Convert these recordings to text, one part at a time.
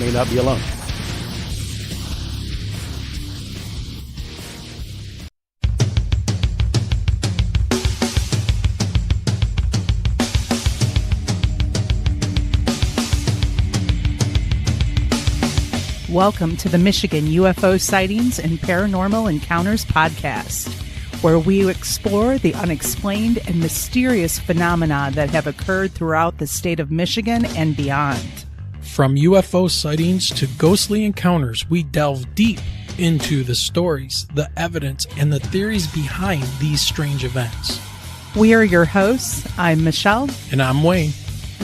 may not be alone. Welcome to the Michigan UFO Sightings and Paranormal Encounters podcast, where we explore the unexplained and mysterious phenomena that have occurred throughout the state of Michigan and beyond. From UFO sightings to ghostly encounters, we delve deep into the stories, the evidence, and the theories behind these strange events. We are your hosts. I'm Michelle. And I'm Wayne.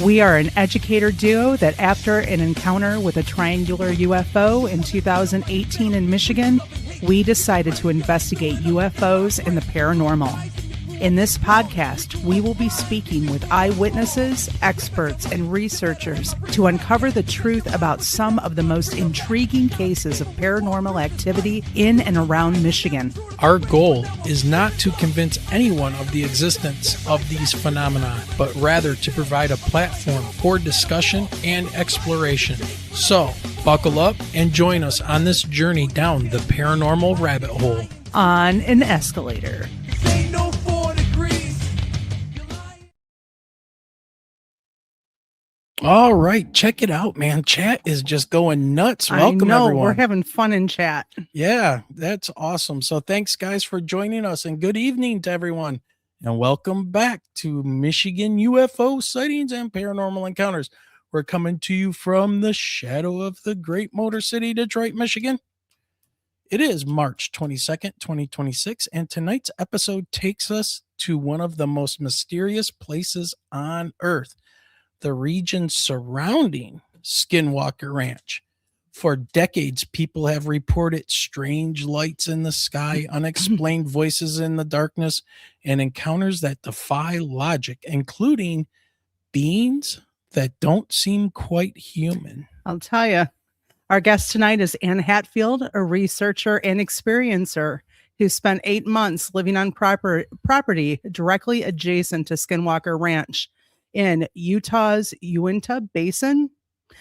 We are an educator duo that after an encounter with a triangular UFO in 2018 in Michigan, we decided to investigate UFOs and the paranormal. In this podcast, we will be speaking with eyewitnesses, experts, and researchers to uncover the truth about some of the most intriguing cases of paranormal activity in and around Michigan. Our goal is not to convince anyone of the existence of these phenomena, but rather to provide a platform for discussion and exploration. So, buckle up and join us on this journey down the paranormal rabbit hole. On an escalator. All right, check it out, man. Chat is just going nuts. Welcome, everyone. We're having fun in chat. Yeah, that's awesome. So thanks, guys, for joining us, and good evening to everyone. And welcome back to Michigan UFO Sightings and Paranormal Encounters. We're coming to you from the shadow of the great Motor City, Detroit, Michigan. It is March 22nd, 2026, and tonight's episode takes us to one of the most mysterious places on Earth, the region surrounding Skinwalker Ranch. For decades, people have reported strange lights in the sky, unexplained voices in the darkness, and encounters that defy logic, including beings that don't seem quite human. I'll tell you. Our guest tonight is Anne Hatfield, a researcher and experiencer who spent 8 months living on property directly adjacent to Skinwalker Ranch in Utah's Uinta Basin.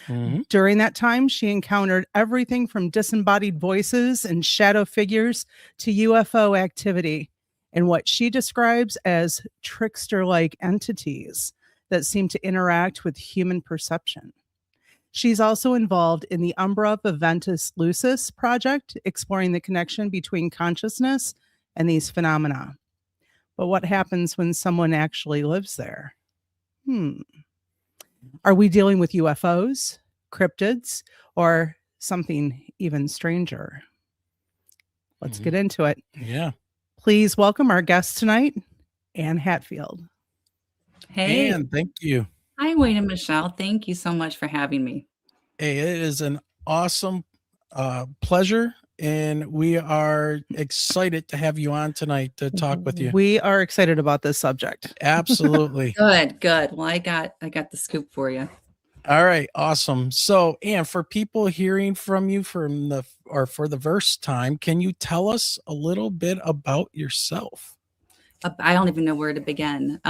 Mm-hmm. During that time, she encountered everything from disembodied voices and shadow figures to UFO activity and what she describes as trickster-like entities that seem to interact with human perception. She's also involved in the Umbra Viventis Lucis Project, exploring the connection between consciousness and these phenomena. But what happens when someone actually lives there? Are we dealing with UFOs, cryptids, or something even stranger? Let's get into it. Yeah. Please welcome our guest tonight, Anne Hatfield. Hey. Anne, thank you. Hi, Wayne and Michelle. Thank you so much for having me. Hey, it is an awesome pleasure, and we are excited to have you on tonight to talk with you. We are excited about this subject. Absolutely. Good. Well, I got the scoop for you. All right, awesome. So, Anne, for people hearing from you for the first time, can you tell us a little bit about yourself? I don't even know where to begin.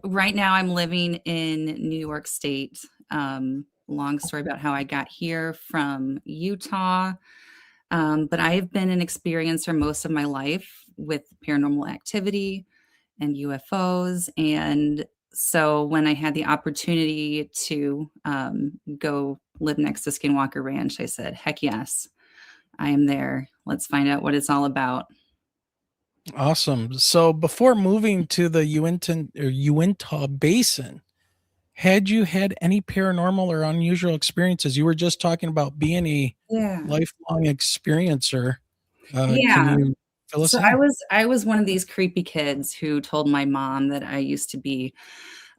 Right now I'm living in New York State. Long story about how I got here from Utah. But I've been an experiencer most of my life with paranormal activity and UFOs. And so when I had the opportunity to go live next to Skinwalker Ranch, I said, heck yes, I am there. Let's find out what it's all about. Awesome. So before moving to the Uinta Basin, had you had any paranormal or unusual experiences? You were just talking about being a lifelong experiencer. Can you fill us in? I was one of these creepy kids who told my mom that I used to be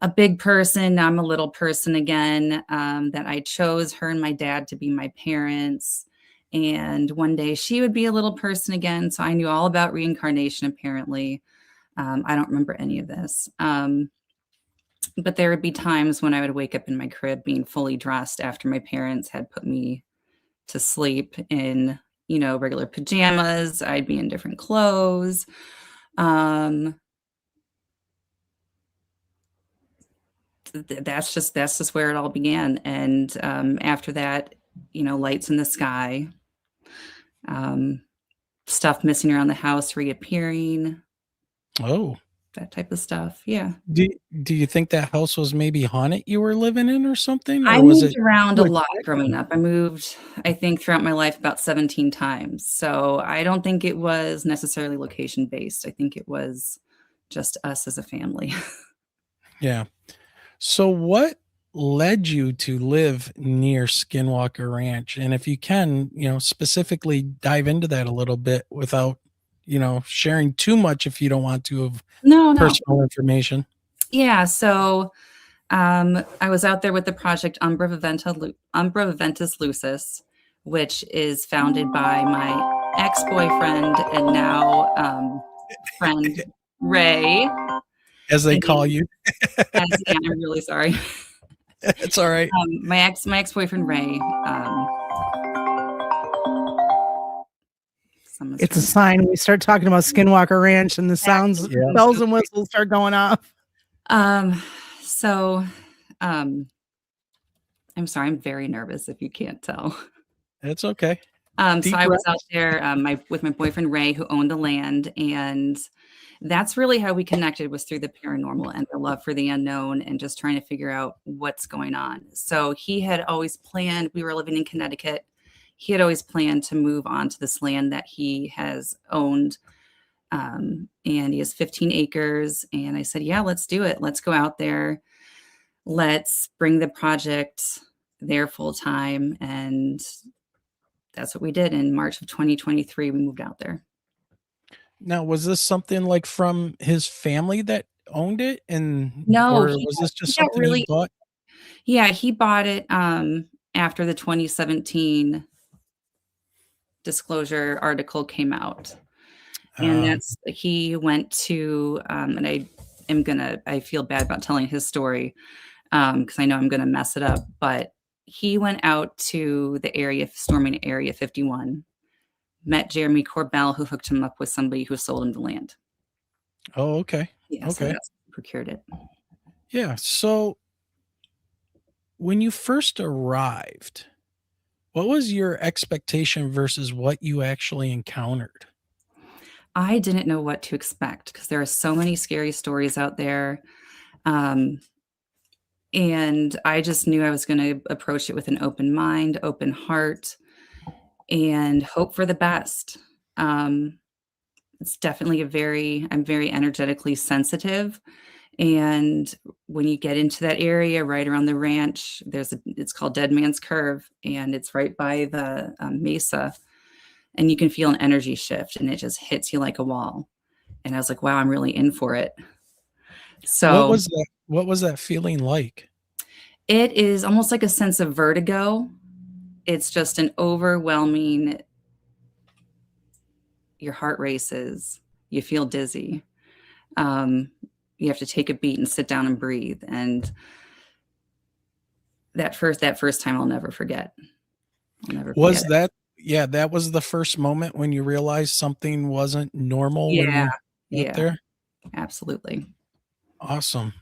a big person. Now I'm a little person again, that I chose her and my dad to be my parents. And one day she would be a little person again. So I knew all about reincarnation, apparently. I don't remember any of this. But there would be times when I would wake up in my crib being fully dressed after my parents had put me to sleep in, regular pajamas. I'd be in different clothes. that's just where it all began. And after that, lights in the sky, um, stuff missing around the house reappearing, Oh, that type of stuff. Yeah. do you think that house was maybe haunted you were living in or something? I Or was moved it around a like, lot growing up. I moved, I think, throughout my life about 17 times. So I don't think it was necessarily location based. I think it was just us as a family. yeah. So what led you to live near Skinwalker Ranch? And if you can, specifically dive into that a little bit without, sharing too much if you don't want to of No. personal information. Yeah. So I was out there with the project Umbra Viventis Lucis, which is founded by my ex-boyfriend and now friend Ray. As they And call you. yeah, I'm really sorry. It's all right. My ex-boyfriend Ray. It's a sign we start talking about Skinwalker Ranch and the sounds, Yeah. bells and whistles start going off. So, I'm sorry, I'm very nervous if you can't tell. It's okay. So Deep I was breath. out there with my boyfriend Ray, who owned the land, and that's really how we connected, was through the paranormal and the love for the unknown and just trying to figure out what's going on. So he had always planned, we were living in Connecticut. He had always planned to move onto this land that he has owned. And he has 15 acres. And I said, yeah, let's do it. Let's go out there. Let's bring the project there full time. And that's what we did. In March of 2023, we moved out there. Now, was this something like from his family that owned it? No, or was this just something he bought? Yeah, he bought it after the 2017 disclosure article came out. And he went to, and I feel bad about telling his story because I know I'm going to mess it up, but he went out to the area, storming Area 51, met Jeremy Corbell, who hooked him up with somebody who sold him the land. Oh, okay. Yeah, Okay. so that's who procured it. Yeah. So when you first arrived, what was your expectation versus what you actually encountered? I didn't know what to expect because there are so many scary stories out there. And I just knew I was going to approach it with an open mind, open heart, and hope for the best. It's definitely I'm very energetically sensitive. And when you get into that area right around the ranch, it's called Dead Man's Curve, and it's right by the mesa. And you can feel an energy shift and it just hits you like a wall. And I was like, wow, I'm really in for it. So What was that feeling like? it is almost like a sense of vertigo. It's just an overwhelming, your heart races, you feel dizzy. You have to take a beat and sit down and breathe. And that first time I'll never forget. Was that, yeah, that was the first moment when you realized something wasn't normal when you got there? Absolutely. Awesome.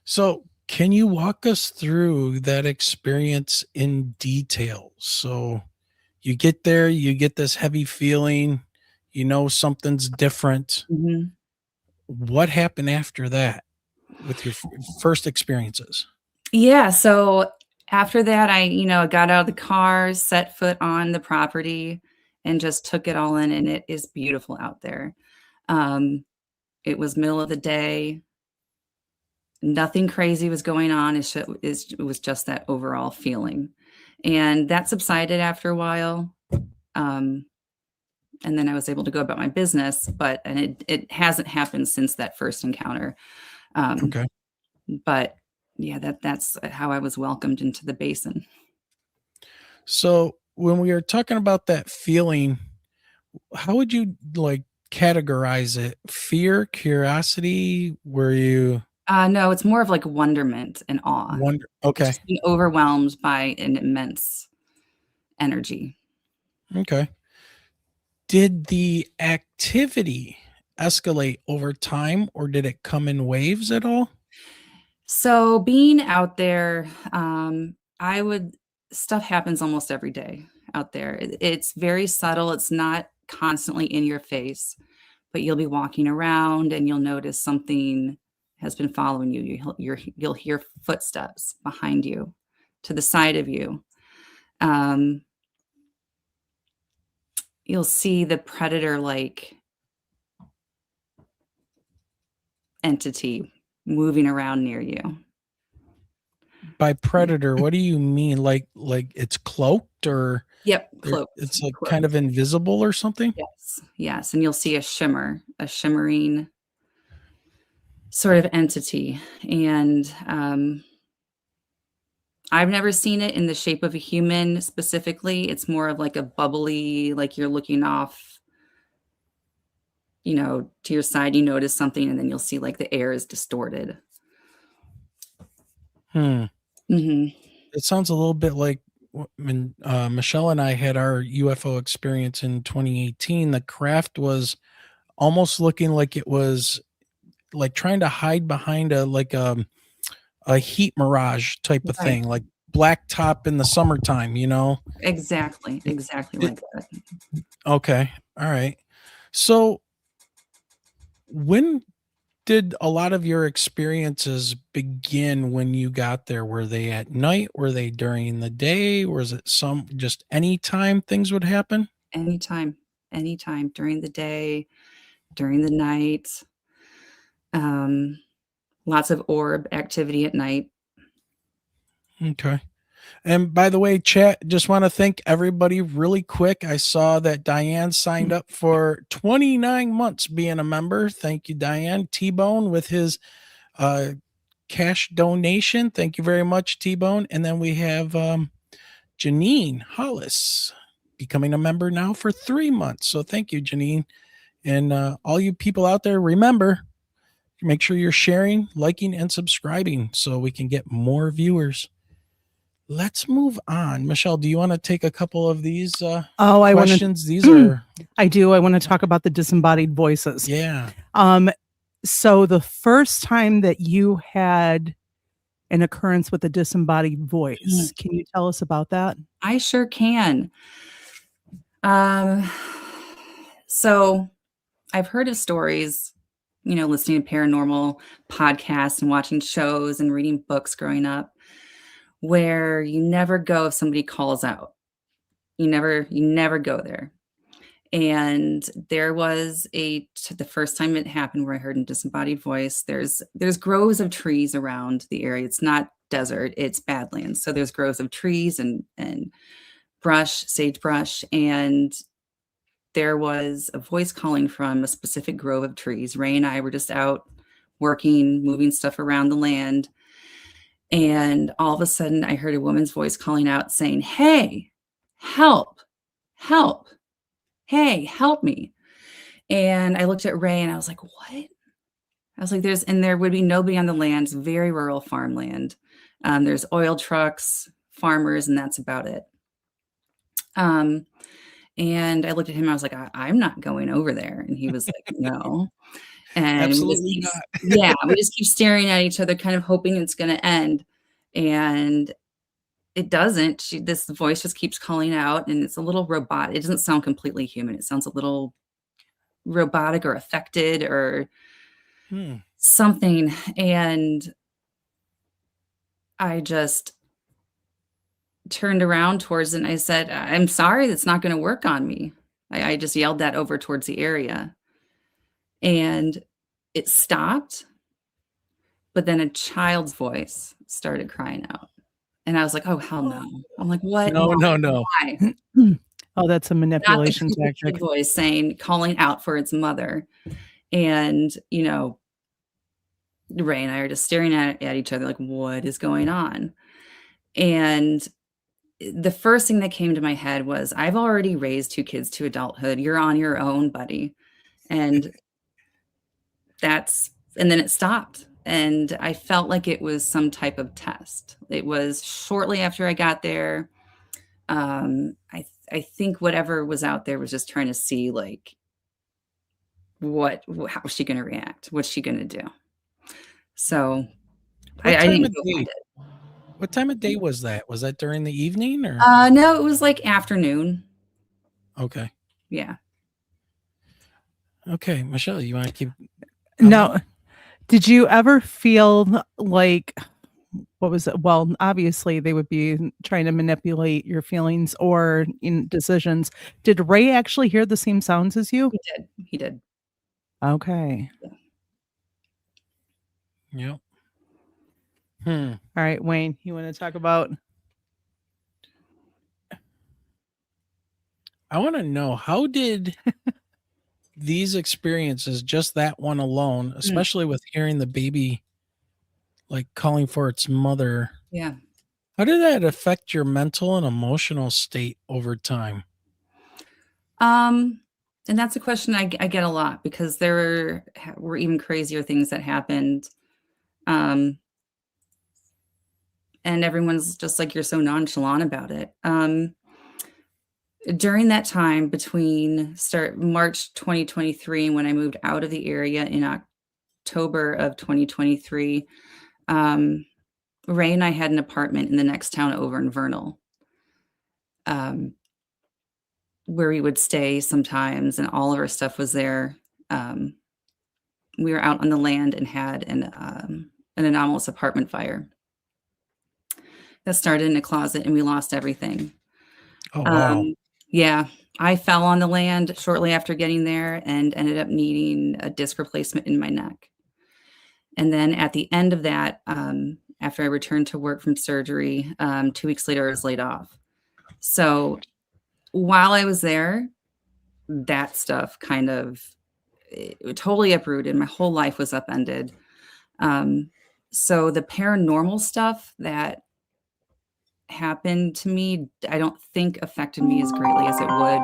So can you walk us through that experience in detail? So you get there, you get this heavy feeling, something's different. Mm-hmm. What happened after that with your first experiences? Yeah. So after that, I got out of the car, set foot on the property, and just took it all in. And it is beautiful out there. It was middle of the day. Nothing crazy was going on. It was just that overall feeling. And that subsided after a while. And then I was able to go about my business, and it hasn't happened since that first encounter. Okay. But yeah, that's how I was welcomed into the basin. So when we are talking about that feeling, how would you categorize it? Fear, curiosity? Were you No, it's more of like wonderment and awe. Okay. Just being overwhelmed by an immense energy. Okay. Did the activity escalate over time or did it come in waves at all? So being out there, stuff happens almost every day out there. It's very subtle. It's not constantly in your face, but you'll be walking around and you'll notice something has been following you. You'll hear footsteps behind you, to the side of you. You'll see the predator-like entity moving around near you. By predator, what do you mean? Like it's cloaked, or Yep, cloaked. it's like cloaked. kind of invisible or something? Yes. And you'll see a shimmering sort of entity. And I've never seen it in the shape of a human specifically. It's more of like a bubbly, like you're looking off, to your side, you notice something, and then you'll see like the air is distorted. It sounds a little bit like when Michelle and I had our UFO experience in 2018. The craft was almost looking like it was like trying to hide behind a heat mirage type of thing, like black top in the summertime, Exactly like that. Okay. All right. So when did a lot of your experiences begin when you got there? Were they at night? Were they during the day? Was it just any time things would happen? Anytime during the day, during the night. Lots of orb activity at night. Okay. And by the way, chat, just want to thank everybody really quick. I saw that Diane signed up for 29 months being a member. Thank you, Diane. T-Bone with his cash donation. Thank you very much, T-Bone. And then we have Janine Hollis becoming a member now for 3 months. So thank you, Janine. And all you people out there, remember, make sure you're sharing, liking, and subscribing so we can get more viewers. Let's move on. Michelle, do you want to take a couple of these questions? I do. I want to talk about the disembodied voices. Yeah. So the first time that you had an occurrence with a disembodied voice, can you tell us about that? I sure can. So I've heard of stories, listening to paranormal podcasts and watching shows and reading books growing up, where you never go if somebody calls out. You never go there. And there was the first time it happened where I heard a disembodied voice. There's groves of trees around the area. It's not desert, it's badlands. So there's groves of trees and brush, sagebrush, and there was a voice calling from a specific grove of trees. Ray and I were just out working, moving stuff around the land. And all of a sudden I heard a woman's voice calling out saying, "Hey, help, hey, help me." And I looked at Ray and I was like, "What?" I was like, there would be nobody on the land. It's very rural farmland. There's oil trucks, farmers, and that's about it. And I looked at him, I was like, I'm not going over there. And he was like, "No." And absolutely not. Yeah, we just keep staring at each other, kind of hoping it's going to end. And it doesn't. This voice just keeps calling out, and it's a little robotic. It doesn't sound completely human. It sounds a little robotic or affected or something. And I just turned around towards it and I said, "I'm sorry, that's not going to work on me." I just yelled that over towards the area. And it stopped, but then a child's voice started crying out. And I was like, "Oh, hell no." I'm like, "What? No. Why?" Oh, that's a manipulation tactic. Voice calling out for its mother. And, Ray and I are just staring at each other like, what is going on? And the first thing that came to my head was, I've already raised 2 kids to adulthood. You're on your own, buddy. And then it stopped. And I felt like it was some type of test. It was shortly after I got there. I think whatever was out there was just trying to see, like, how is she going to react? What's she going to do? So What I time didn't of go day? find it. What time of day was that? Was that during the evening or? No, it was like afternoon. Okay. Yeah. Okay, Michelle, you want to keep? No. Did you ever feel like, what was it? Well, obviously they would be trying to manipulate your feelings or in decisions. Did Ray actually hear the same sounds as you? He did. He did. Okay. Yep. All right, Wayne, you want to talk about? I want to know, how did these experiences, just that one alone, especially with hearing the baby like calling for its mother, Yeah. how did that affect your mental and emotional state over time? And that's a question I get a lot because there were even crazier things that happened. And everyone's just like, you're so nonchalant about it. During that time between March 2023 and when I moved out of the area in October of 2023, Ray and I had an apartment in the next town over in Vernal, where we would stay sometimes, and all of our stuff was there. We were out on the land and had an anomalous apartment fire that started in a closet, and we lost everything. Oh, wow. Yeah, I fell on the land shortly after getting there and ended up needing a disc replacement in my neck. And then at the end of that, after I returned to work from surgery, 2 weeks later, I was laid off. So while I was there, that stuff kind of it totally uprooted. My whole life was upended. So the paranormal stuff that happened to me, I don't think affected me as greatly as it would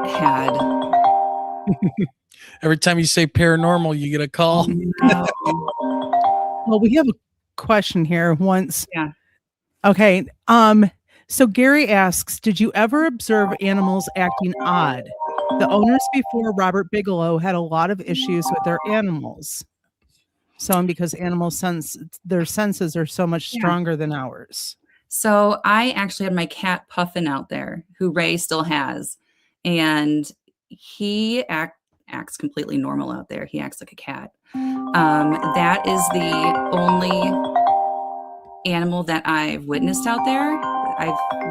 had. Every time you say paranormal, you get a call. Well, we have a question here once. Yeah. Okay. So Gary asks, did you ever observe animals acting odd? The owners before Robert Bigelow had a lot of issues with their animals. So, and because animals their senses are so much stronger than ours. So I actually had my cat Puffin out there, who Ray still has, and he acts completely normal out there. He acts like a cat. That is the only animal that I've witnessed out there.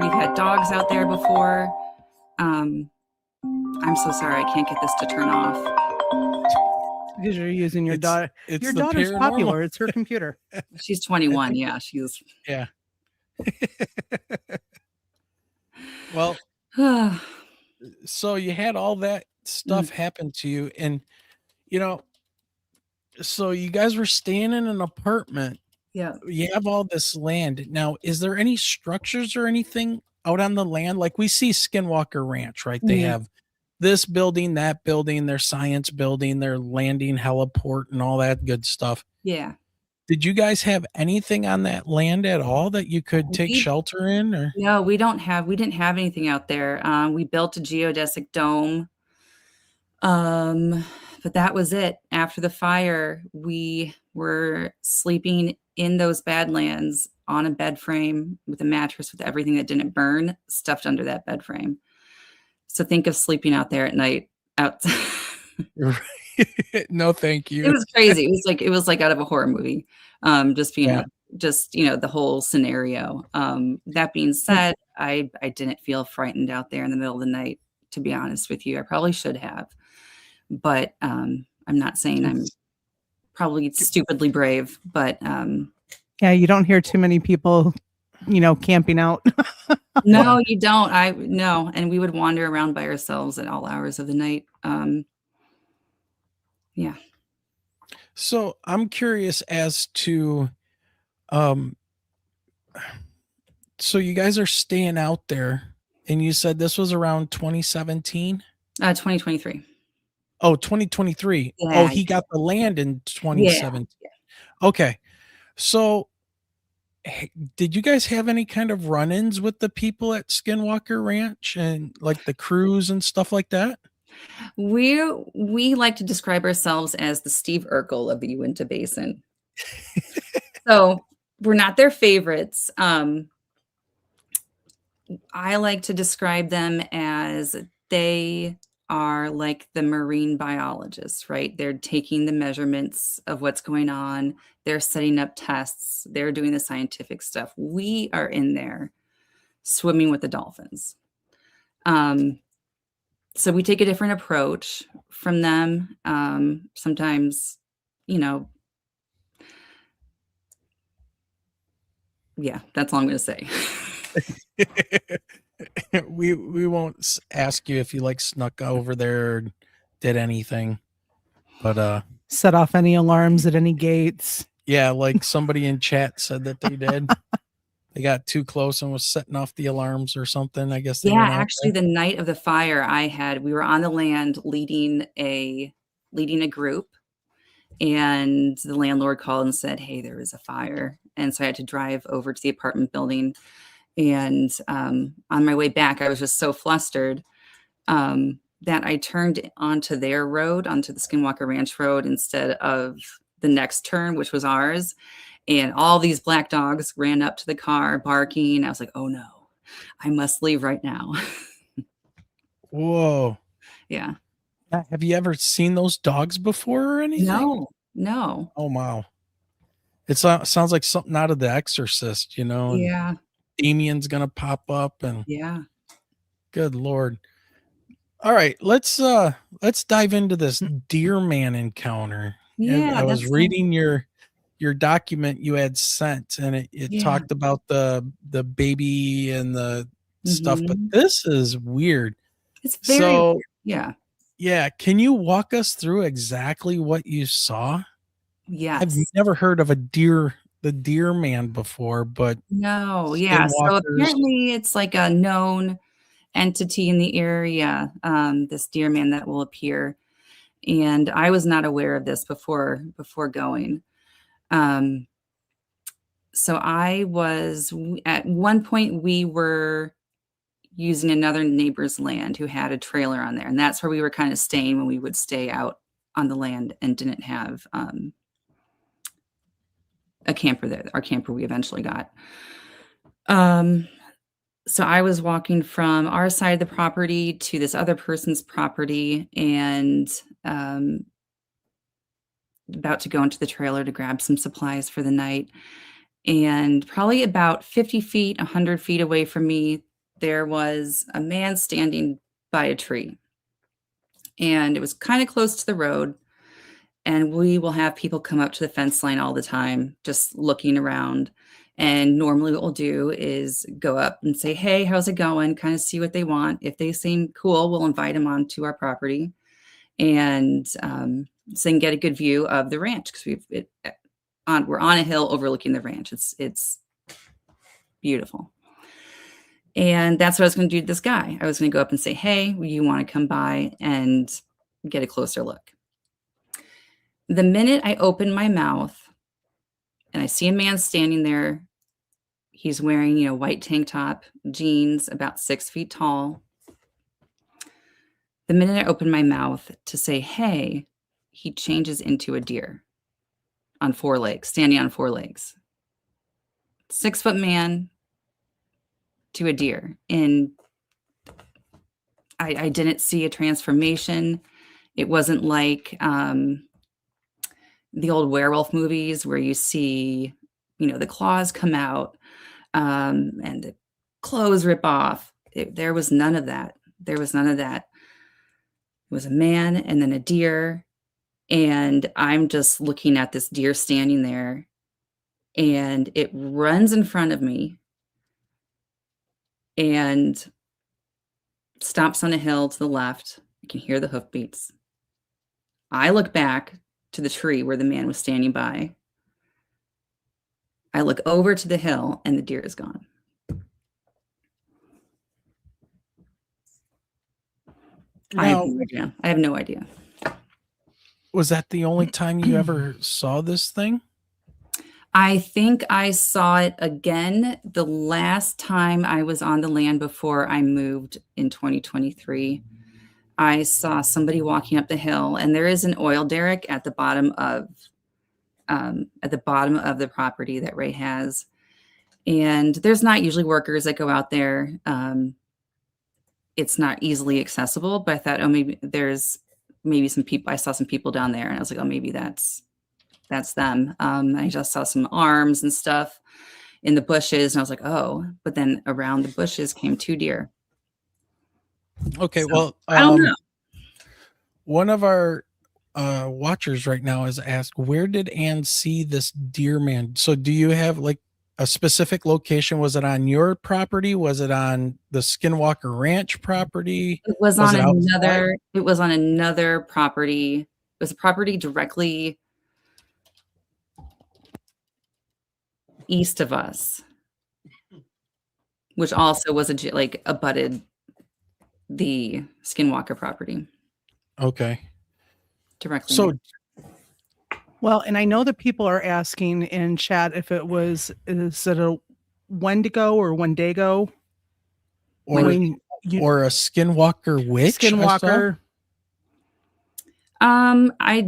We've had dogs out there before. I'm so sorry, I can't get this to turn off. Because you're using your daughter. It's Your the daughter's paranormal. popular. It's her computer. She's 21. Yeah, she's. Yeah. Well, so you had all that stuff happen to you, and so you guys were staying in an apartment. Yeah. You have all this land. Now, is there any structures or anything out on the land? Like we see Skinwalker Ranch, right? They have this building, that building, their science building, their landing heliport and all that good stuff. Yeah. Did you guys have anything on that land at all that you could take shelter in? Or no, we didn't have anything out there. We built a geodesic dome. But that was it. After the fire, we were sleeping in those Badlands on a bed frame with a mattress with everything that didn't burn stuffed under that bed frame. So think of sleeping out there at night out. No, thank you. It was crazy. It was like out of a horror movie. Just the whole scenario. That being said, I didn't feel frightened out there in the middle of the night, to be honest with you. I probably should have, but I'm not saying I'm probably stupidly brave, but yeah, you don't hear too many people, camping out. No, you don't. And we would wander around by ourselves at all hours of the night. Yeah. So I'm curious as to, so you guys are staying out there, and you said this was around 2017? 2023. Oh, 2023. Yeah. Oh, he got the land in 2017. Yeah. Okay. So did you guys have any kind of run-ins with the people at Skinwalker Ranch and like the crews and stuff like that? We like to describe ourselves as the Steve Urkel of the Uinta Basin. So we're not their favorites. I like to describe them as they are like the marine biologists, right? They're taking the measurements of what's going on. They're setting up tests. They're doing the scientific stuff. We are in there swimming with the dolphins. So we take a different approach from them. Sometimes, you know, yeah, that's all I'm going to say. We won't ask you if you like snuck over there or did anything, but Set off any alarms at any gates. yeah, like somebody in chat said that they did. They got too close and was setting off the alarms or something. I guess they Yeah, went out actually, there. the night of the fire, we were on the land leading a group, and the landlord called and said, "Hey, there was a fire," and so I had to drive over to the apartment building. And on my way back, I was just so flustered that I turned onto their road, onto the Skinwalker Ranch road, instead of the next turn, which was ours. And all these black dogs ran up to the car barking. I was like, "Oh no, I must leave right now." Whoa. Yeah. Have you ever seen those dogs before or anything? No, no. Oh, wow. It sounds like something out of The Exorcist, you know, and Yeah. Damien's going to pop up and Yeah. good Lord. All right, let's dive into this deer man encounter. Yeah. I was That's reading your document you had sent, and it yeah. talked about the baby and the stuff, but Mhm. this is weird. It's very So, weird. Yeah. yeah, can you walk us through exactly what you saw? I've Yes. never heard of the deer man before, but No. Yeah. So skinwalkers. apparently it's like a known entity in the area, this deer man that will appear. And I was not aware of this before going. Um, so at one point we were using another neighbor's land who had a trailer on there. And that's where we were kind of staying when we would stay out on the land and didn't have a camper there, our camper we eventually got. So I was walking from our side of the property to this other person's property and about to go into the trailer to grab some supplies for the night. And probably about 50 feet, 100 feet away from me, there was a man standing by a tree. And it was kind of close to the road. And we will have people come up to the fence line all the time, just looking around. And normally what we'll do is go up and say, "Hey, how's it going?" Kind of see what they want. If they seem cool, we'll invite them onto our property and so they can get a good view of the ranch because we're on a hill overlooking the ranch. It's beautiful. And that's what I was going to do to this guy. I was going to go up and say, "Hey, you want to come by and get a closer look?" The minute I open my mouth and I see a man standing there, he's wearing, white tank top, jeans, about 6 feet tall. The minute I open my mouth to say, "Hey," he changes into a deer on 4 legs, standing on 4 legs. 6-foot man to a deer. And I didn't see a transformation. It wasn't like the old werewolf movies where you see, the claws come out and the clothes rip off. There was none of that. There was none of that. It was a man and then a deer. And I'm just looking at this deer standing there, and it runs in front of me and stops on a hill to the left. I can hear the hoofbeats. I look back to the tree where the man was standing by. I look over to the hill, and the deer is gone. Now, I have no idea. was that the only time you ever saw this thing? I think I saw it again the last time I was on the land before I moved in 2023. I saw somebody walking up the hill, and there is an oil derrick at the bottom of at the bottom of the property that Ray has. And there's not usually workers that go out there. It's not easily accessible, but I thought, oh, maybe there's maybe some people. I saw some people down there, and I was like, oh, maybe that's them. I just saw some arms and stuff in the bushes, and I was like, oh. But then around the bushes came 2 deer. Okay, So, well, I don't know. one of our watchers right now has asked, where did Anne see this deer man? So do you have like a specific location? Was it on your property? Was it on the Skinwalker Ranch property? It was Was on it outside? another property. It was a property directly east of us, which also was abutted the Skinwalker property Okay. directly. So Well, and I know that people are asking in chat if is it a Wendigo or Wendigo? or When you or a Skinwalker witch? I saw? Skinwalker. I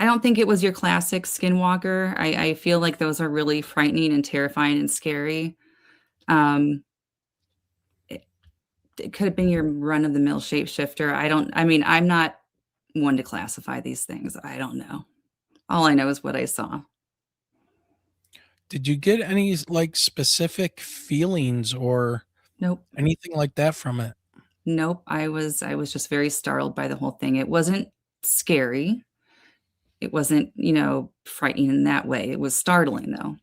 don't think it was your classic Skinwalker. I feel like those are really frightening and terrifying and scary. It could have been your run-of-the-mill shapeshifter. I'm not one to classify these things. I don't know. All I know is what I saw. Did you get any like specific feelings or Nope. anything like that from it? Nope. I was just very startled by the whole thing. It wasn't scary. It wasn't, frightening in that way. It was startling though.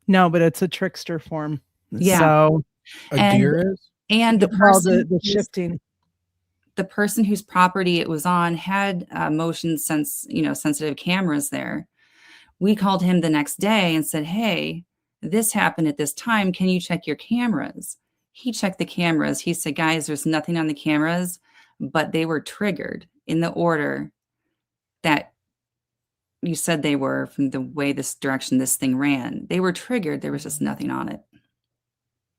No, but it's a trickster form. Yeah. So A deer is? And the well, person the shifting. the person whose property it was on had motion sensitive cameras there. We called him the next day and said, hey, this happened at this time. Can you check your cameras? He checked the cameras. He said, guys, there's nothing on the cameras, but they were triggered in the order that you said they were from the way this direction this thing ran. They were triggered. There was just nothing on it.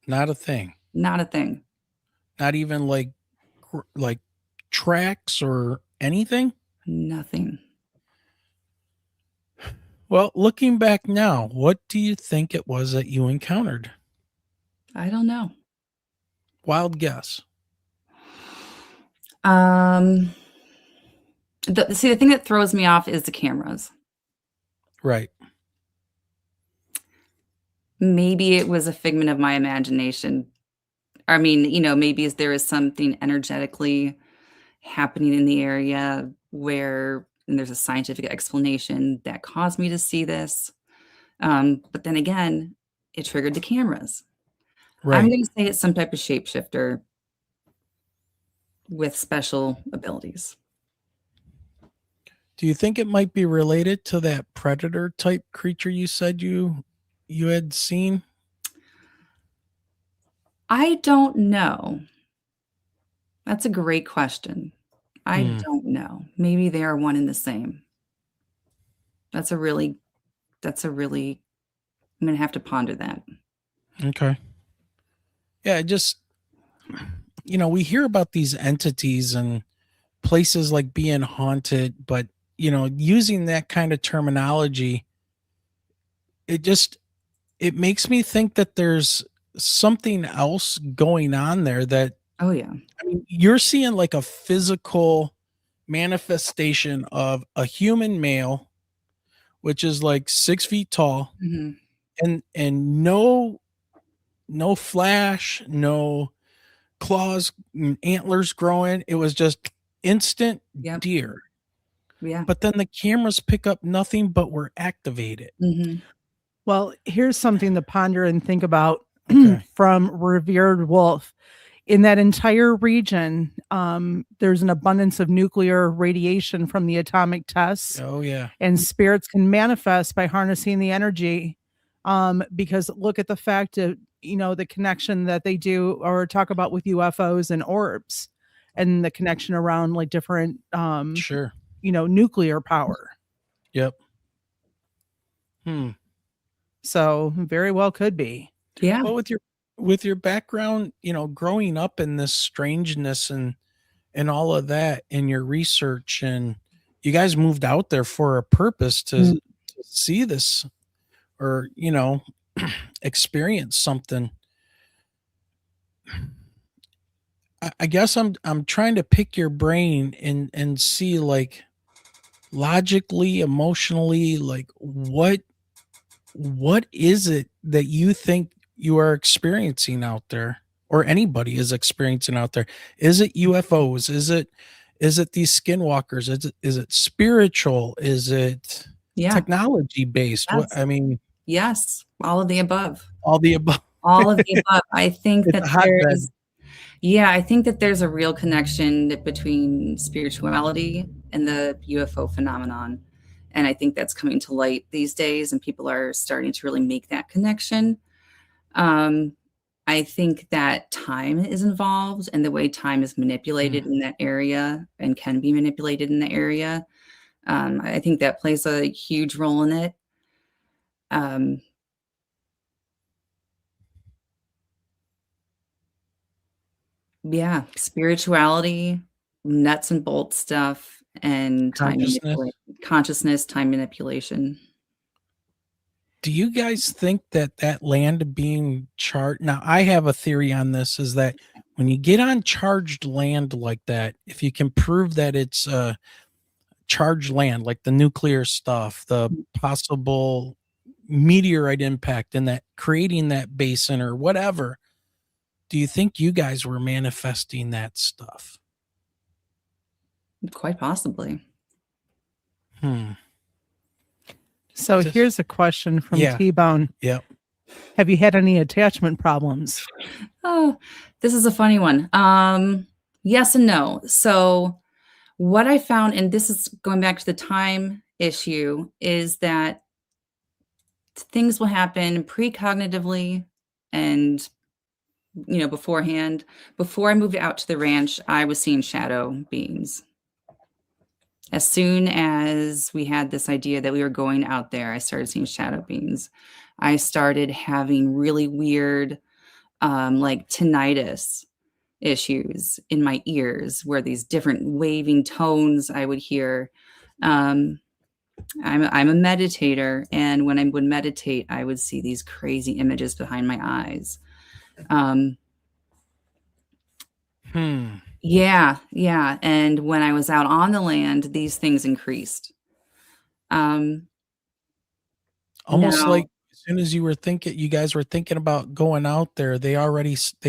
Not a thing. Not a thing. Not even like tracks or anything? Nothing. Well, looking back now, what do you think it was that you encountered? I don't know. Wild guess. The thing that throws me off is the cameras. Right. Maybe it was a figment of my imagination. I mean, maybe there is something energetically happening in the area and there's a scientific explanation that caused me to see this. But then again, it triggered the cameras. Right. I'm going to say it's some type of shapeshifter with special abilities. Do you think it might be related to that predator type creature you said you had seen? I don't know. That's a great question. I don't know. Maybe they are one and the same. That's a really, I'm going to have to ponder that. Okay. Yeah, we hear about these entities and places like being haunted, but using that kind of terminology, it makes me think that there's something else going on there that, Oh yeah. I mean, you're seeing like a physical manifestation of a human male, which is like 6 feet tall, Mm-hmm. and no flash, no claws, antlers growing. It was just instant deer. Yeah. But then the cameras pick up nothing but were activated. Mm-hmm. Well, here's something to ponder and think about Okay. from Revered Wolf. In that entire region, there's an abundance of nuclear radiation from the atomic tests. Oh, yeah. And spirits can manifest by harnessing the energy. Because look at the fact of, the connection that they do or talk about with UFOs and orbs and the connection around like different, Sure. nuclear power. Yep. So very well could be. Yeah. Well, with your background, growing up in this strangeness and all of that in your research and, you guys moved out there for a purpose to see this, or, you know, experience something. I guess I'm trying to pick your brain and see, like, logically, emotionally, like, what is it that you think you are experiencing out there, or anybody is experiencing out there? Is it UFOs? Is it these skinwalkers? Is it spiritual? Is it Yeah. technology based? What, Yes. I mean, Yes. All of the above. all the above. All of the above. I think It's that a hotbed. I think that there's a real connection between spirituality and the UFO phenomenon. And I think that's coming to light these days, and people are starting to really make that connection. I think that time is involved, and the way time is manipulated in that area and can be manipulated in the area. I think that plays a huge role in it. Yeah, spirituality, nuts and bolts stuff, and Consciousness. consciousness, time manipulation. Do you guys think that that land being charged? Now, I have a theory on this, is that when you get on charged land like that, if you can prove that it's charged land, like the nuclear stuff, the possible meteorite impact and that creating that basin or whatever, do you think you guys were manifesting that stuff? Quite possibly. So Just- here's a question from Yeah. T-Bone. Yep. Have you had any attachment problems? Oh, this is a funny one. Yes and no. So what I found, and this is going back to the time issue, is that things will happen precognitively and beforehand. Before I moved out to the ranch, I was seeing shadow beings. As soon as we had this idea that we were going out there, I started seeing shadow beings. I started having really weird, like tinnitus issues in my ears, where these different waving tones I would hear. I'm a meditator, and when I would meditate, I would see these crazy images behind my eyes. Yeah. And when I was out on the land, these things increased. Almost Now- like as soon as you guys were thinking about going out there, they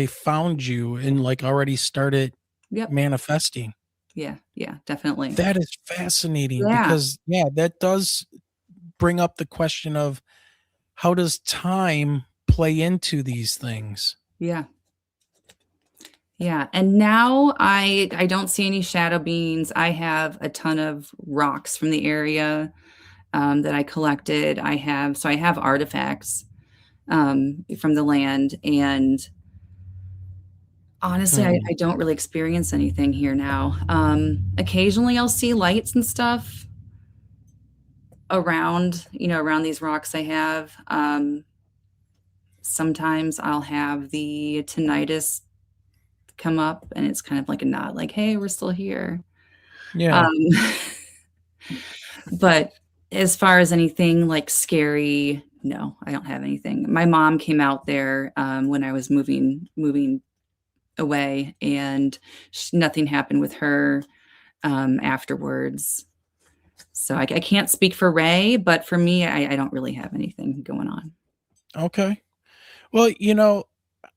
found you and like already started Yep. manifesting. Yeah, definitely. That is fascinating, Yeah. because that does bring up the question of, how does time play into these things? Yeah. And now I don't see any shadow beings. I have a ton of rocks from the area that I collected. I have artifacts from the land, and honestly, I don't really experience anything here now. Occasionally I'll see lights and stuff around these rocks I have. Sometimes I'll have the tinnitus come up, and it's kind of like a nod, like, hey, we're still here. Yeah. But as far as anything like scary, no, I don't have anything. My mom came out there when I was moving away, and nothing happened with her afterwards. So I can't speak for Ray, but for me, I don't really have anything going on. Okay. Well,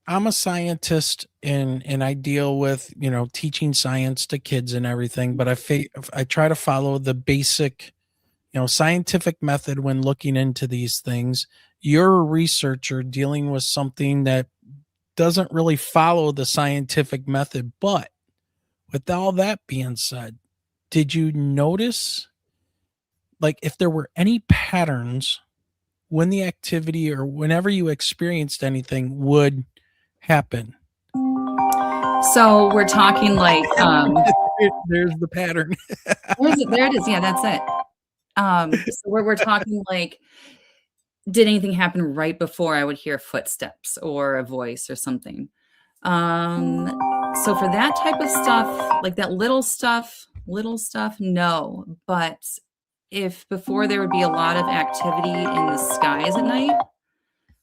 I'm a scientist, and I deal with, teaching science to kids and everything, but I try to follow the basic, scientific method when looking into these things. You're a researcher dealing with something that doesn't really follow the scientific method, but with all that being said, did you notice, like, if there were any patterns when the activity or whenever you experienced anything would happen? So we're talking like There's the pattern. there it is. Yeah, that's it. So we're talking like, did anything happen right before I would hear footsteps or a voice or something? So for that type of stuff, like that little stuff, little stuff, no. But if before there would be a lot of activity in the skies at night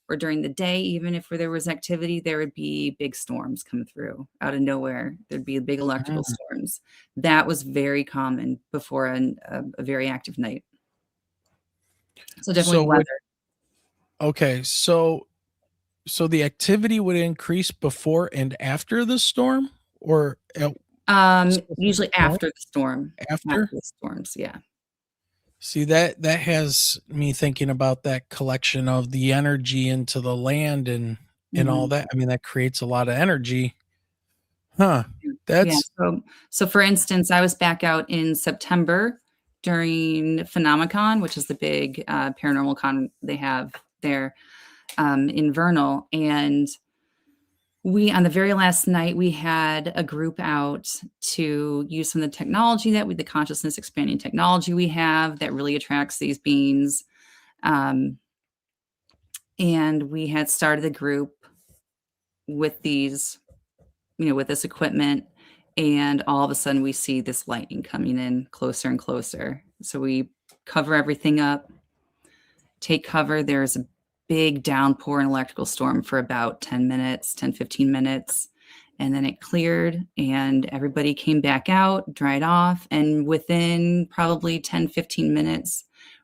or during the day, even if there was activity, there would be big storms come through out of nowhere. There'd be big electrical storms. That was very common before a very active night. So definitely So weather. okay, so the activity would increase before and after the storm, or Usually after the storm. after? The storms, yeah. See, that has me thinking about that collection of the energy into the land and all Mhm. that. I mean, that creates a lot of energy. Huh. Yeah. That's So for instance, I was back out in September during Phenomicon, which is the big paranormal con they have there in Vernal. And we, on the very last night, we had a group out to use some of the technology the consciousness expanding technology we have that really attracts these beings. And we had started the group with these, with this equipment. And all of a sudden we see this lightning coming in closer and closer. So we cover everything up, take cover. There's a big downpour and electrical storm for about 10 minutes, 10, 15 minutes. And then it cleared and everybody came back out, dried off. And within probably 10, 15 minutes,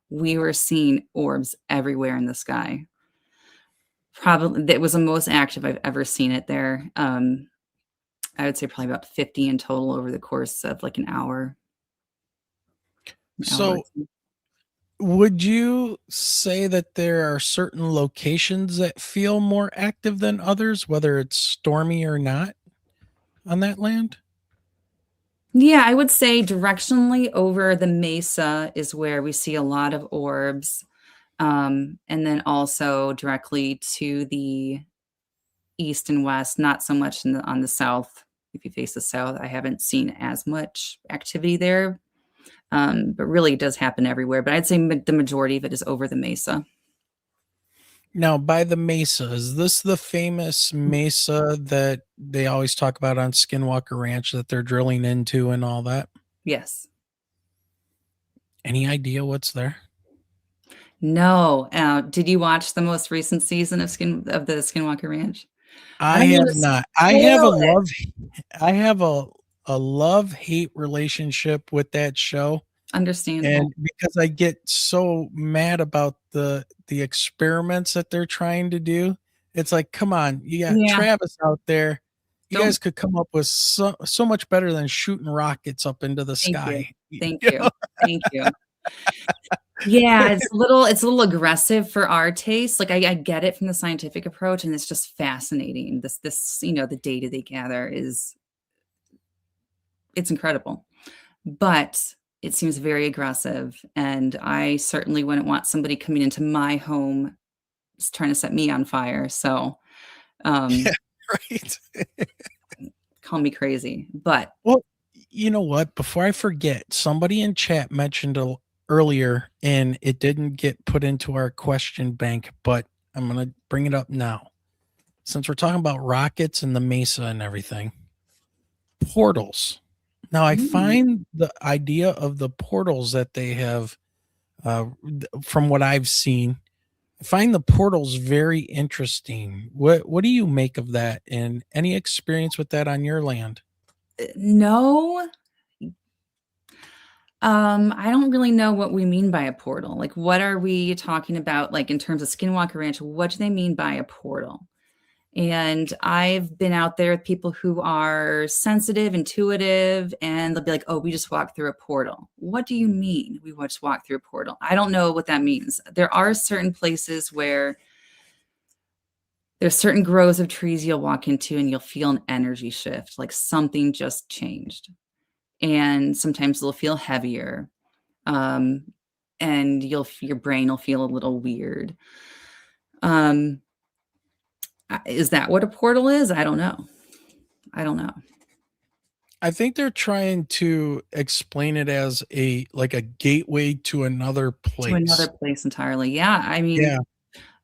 we were seeing orbs everywhere in the sky. Probably that was the most active I've ever seen it there. I would say probably about 50 in total over the course of like an hour. so. Would you say that there are certain locations that feel more active than others, whether it's stormy or not, on that land? Yeah, I would say directionally over the mesa is where we see a lot of orbs. And then also directly to the east and west, not so much on the south. If you face the south, I haven't seen as much activity there. But really it does happen everywhere. But I'd say the majority of it is over the mesa. Now, by the mesa, is this the famous mesa that they always talk about on Skinwalker Ranch that they're drilling into and all that? Yes. Any idea what's there? No. Did you watch the most recent season of the Skinwalker Ranch? I I don't have wanna not. spoil it. I have a love-hate relationship with that show. Understandable. And because I get so mad about the experiments that they're trying to do, it's like, come on, you got Yeah. Travis out there. You Don't guys could come up with so much better than shooting rockets up into the Thank you. sky. Thank You you. know? Thank you. Yeah, it's a little aggressive for our taste. Like I get it from the scientific approach, and it's just fascinating. This, the data they gather it's incredible. But it seems very aggressive. And I certainly wouldn't want somebody coming into my home trying to set me on fire. So Yeah, um right. call me crazy. But Well, you know what? Before I forget, somebody in chat mentioned earlier, and it didn't get put into our question bank, but I'm going to bring it up now. Since we're talking about rockets and the mesa and everything, portals. Now, I mm, find the idea of the portals that they have, from what I've seen, I find the portals very interesting. What do you make of that? And any experience with that on your land? no, I don't really know what we mean by a portal. Like, what are we talking about? Like, in terms of Skinwalker Ranch, what do they mean by a portal? And I've been out there with people who are sensitive, intuitive, and they'll be like, oh, we just walked through a portal. What do you mean we just walked through a portal? I don't know what that means. There are certain places where there's certain groves of trees you'll walk into and you'll feel an energy shift, like something just changed. And sometimes it'll feel heavier. Um, and your brain will feel a little weird. Um, is that what a portal is? I don't know. I don't know. I think they're trying to explain it as a gateway to another To another place. place entirely. Yeah, I mean, Yeah.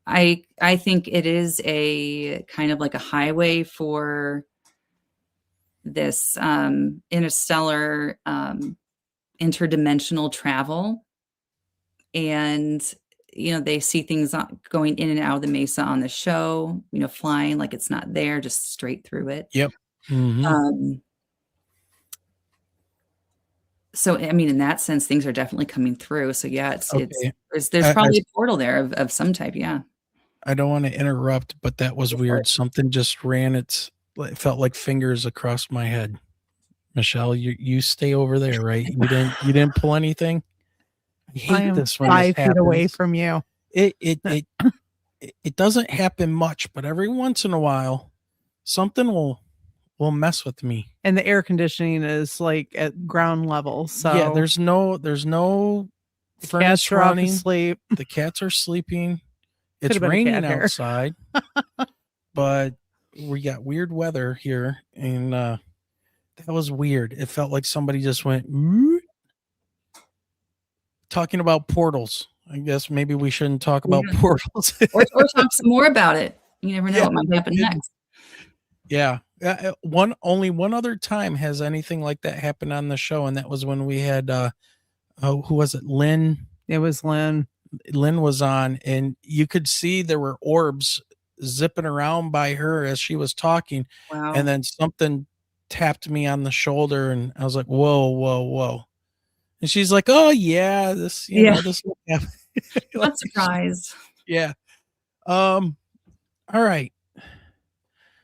I think it is a kind of like a highway for this interstellar interdimensional travel, and they see things going in and out of the mesa on the show, flying like it's not there, just straight through it. Yep. So I mean, in that sense, things are definitely coming through. So yeah, Okay. there's probably a portal there of some type. Yeah. I don't want to interrupt, but that was weird. Something just ran it felt like fingers across my head. Michelle, you stay over there, right? You didn't pull anything. I hate am this when 5 this feet away happens. from you. It doesn't happen much, but every once in a while, something will mess with me. And the air conditioning is like at ground level. So yeah, there's no furnace cats are off running. asleep. The cats are sleeping. It's Could've been a cat raining hair. outside, but we got weird weather here, and that was weird. It felt like somebody just went talking about portals. I guess maybe we shouldn't talk about portals. or talk some more about it. You never know what might happen next. Yeah. Only one other time has anything like that happened on the show, and that was when we had who was it? Lynn. It was Lynn. Lynn was on, and you could see there were orbs zipping around by her as she was talking. Wow. And then something tapped me on the shoulder, and I was like, whoa, whoa, whoa. And she's like, oh yeah, this, this will happen. Not surprised. Yeah. All right.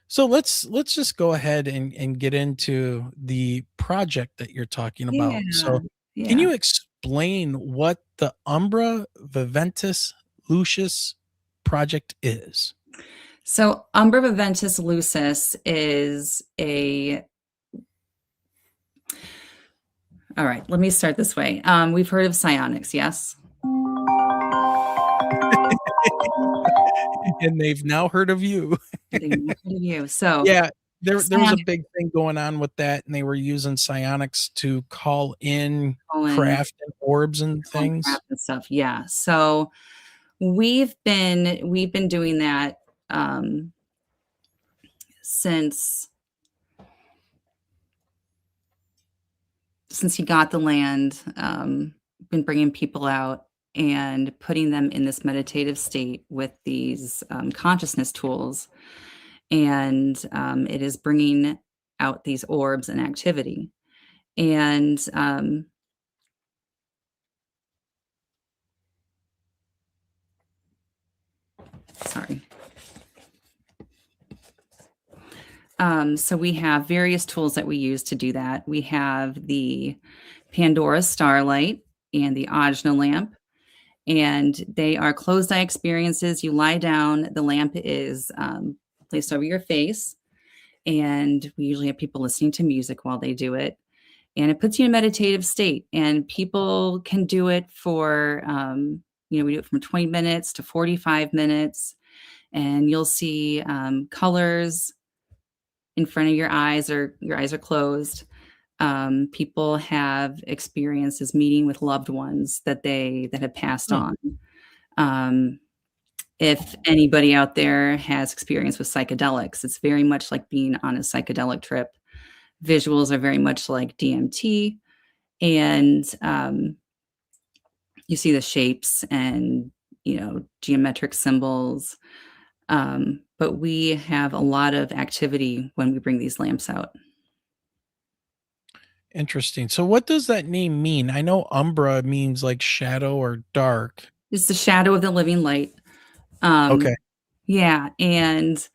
So let's just go ahead and get into the project that you're talking about. So can you explain what the Umbra Viventis Lucis Project is? So Umbra Viventis Lucis is all right, let me start this way. We've heard of psionics, yes? And they've now heard of you. So yeah, there was a big thing going on with that, and they were using psionics to call in craft and orbs and things and stuff. Yeah. So we've been doing that since he got the land. Been bringing people out and putting them in this meditative state with these consciousness tools. And it is bringing out these orbs and activity. And sorry. So we have various tools that we use to do that. We have the Pandora Starlight and the Ajna lamp. And they are closed eye experiences. You lie down, the lamp is placed over your face, and we usually have people listening to music while they do it. And it puts you in a meditative state, and people can do it for, we do it from 20 minutes to 45 minutes, and you'll see colors in front of your eyes, or your eyes are closed. People have experiences meeting with loved ones that have passed on. If anybody out there has experience with psychedelics, it's very much like being on a psychedelic trip. Visuals are very much like DMT, and you see the shapes and geometric symbols. But we have a lot of activity when we bring these lamps out. Interesting. So what does that name mean? I know Umbra means like shadow or dark. It's the shadow of the living light. Okay. Yeah. And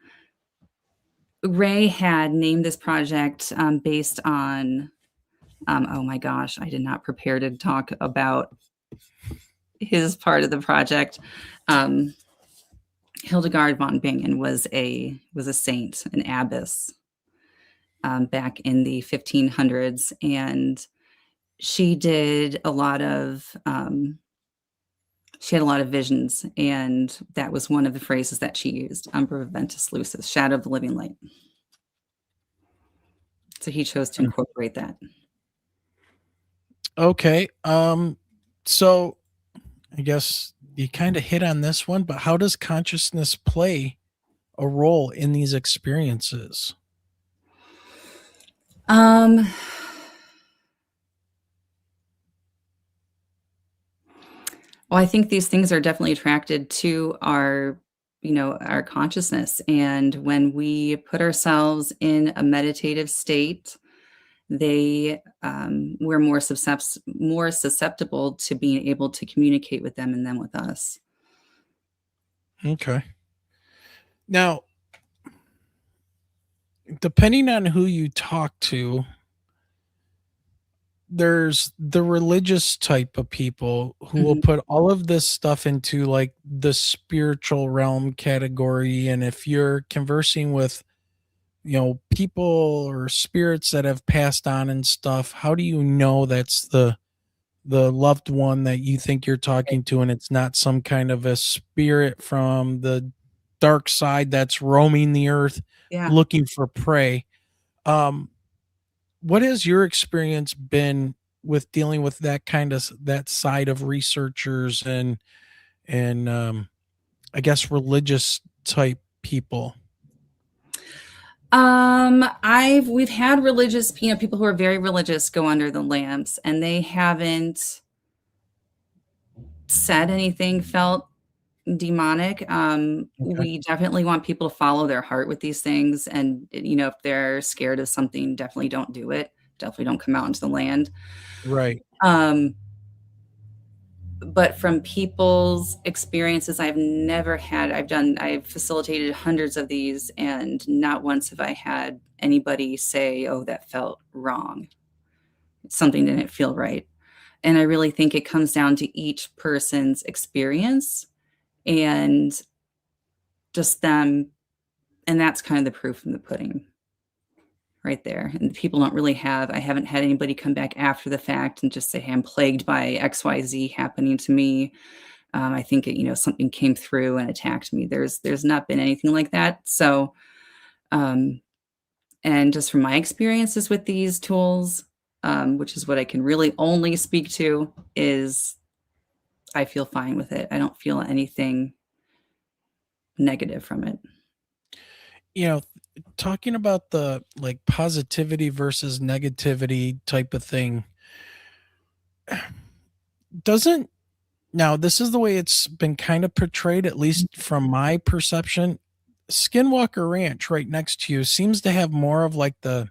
Ray had named this project based on, oh my gosh, I did not prepare to talk about his part of the project. Hildegard von Bingen was a saint, an abbess, back in the 1500s, and she did a lot of she had a lot of visions, and that was one of the phrases that she used: Umbra Viventis Lucis, shadow of the living light. So he chose to incorporate that. Okay. So I guess you kind of hit on this one, but how does consciousness play a role in these experiences? Well, I think these things are definitely attracted to our, our consciousness. And when we put ourselves in a meditative state, we're more susceptible to being able to communicate with them and them with us. Okay. Now, depending on who you talk to, there's the religious type of people who will Mhm. put all of this stuff into like the spiritual realm category. And if you're conversing with, people or spirits that have passed on and stuff, how do you know that's the loved one that you think you're talking to and it's not some kind of a spirit from the dark side that's roaming the earth Yeah. looking for prey? Um, what has your experience been with dealing with that side of researchers and I guess religious type people? We've had religious, people who are very religious go under the lamps, and they haven't said anything felt demonic. Okay. We definitely want people to follow their heart with these things, and if they're scared of something, definitely don't do it. Definitely don't come out into the land. Right. Um, but from people's experiences, I've facilitated hundreds of these, and not once have I had anybody say, oh, that felt wrong. Something didn't feel right. And I really think it comes down to each person's experience and just them. And that's kind of the proof in the pudding right there. And people I haven't had anybody come back after the fact and just say, hey, I'm plagued by XYZ happening to me. I think something came through and attacked me. There's not been anything like that. So, and just from my experiences with these tools, which is what I can really only speak to, is I feel fine with it. I don't feel anything negative from it. You know, talking about the like positivity versus negativity type of thing, doesn't now this is the way it's been kind of portrayed, at least from my perception. Skinwalker Ranch right next to you seems to have more of like the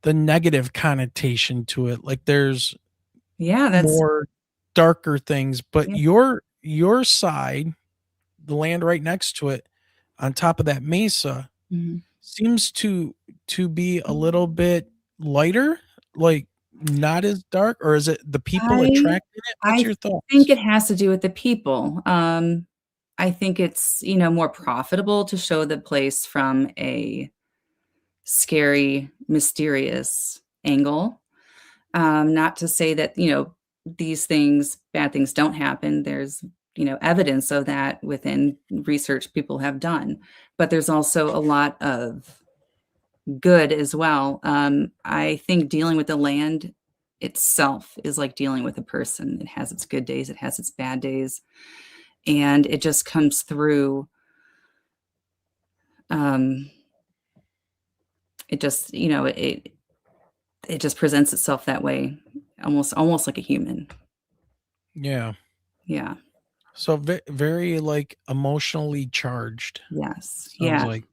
negative connotation to it. Like there's Yeah, that's more darker things, but yeah. your side, the land right next to it, on top of that mesa, Mhm. seems to be a little bit lighter, like not as dark, or is it the people I attracting it? What's I your think thoughts? it has to do with the people. I think it's, more profitable to show the place from a scary, mysterious angle. Not to say that, bad things don't happen. There's, evidence of that within research people have done, but there's also a lot of good as well. I think dealing with the land itself is like dealing with a person. It has its good days, it has its bad days, and it just comes through. Um, it just, it just presents itself that way, almost like a human. Yeah. Yeah. So very like emotionally charged. Yes. Sounds Yeah. like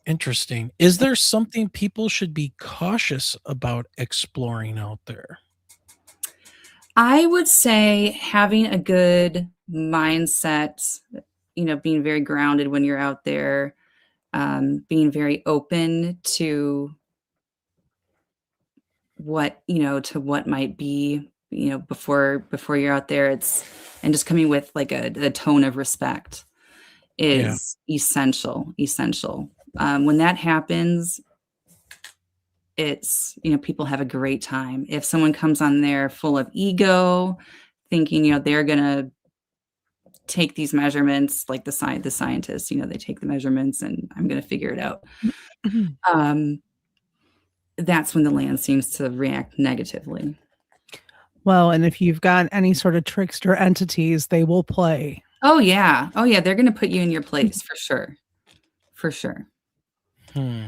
interesting. Is there something people should be cautious about exploring out there? I would say having a good mindset, being very grounded when you're out there, being very open to what might be, before you're out there. And just coming with like a tone of respect Yeah. is essential. When that happens, it's, people have a great time. If someone comes on there full of ego, thinking, they're gonna take these measurements, like the scientists, they take the measurements and I'm gonna figure it out. Um, that's when the land seems to react negatively. Well, and if you've got any sort of trickster entities, they will play. Oh yeah. Oh yeah. They're gonna put you in your place for sure. For sure. Hmm.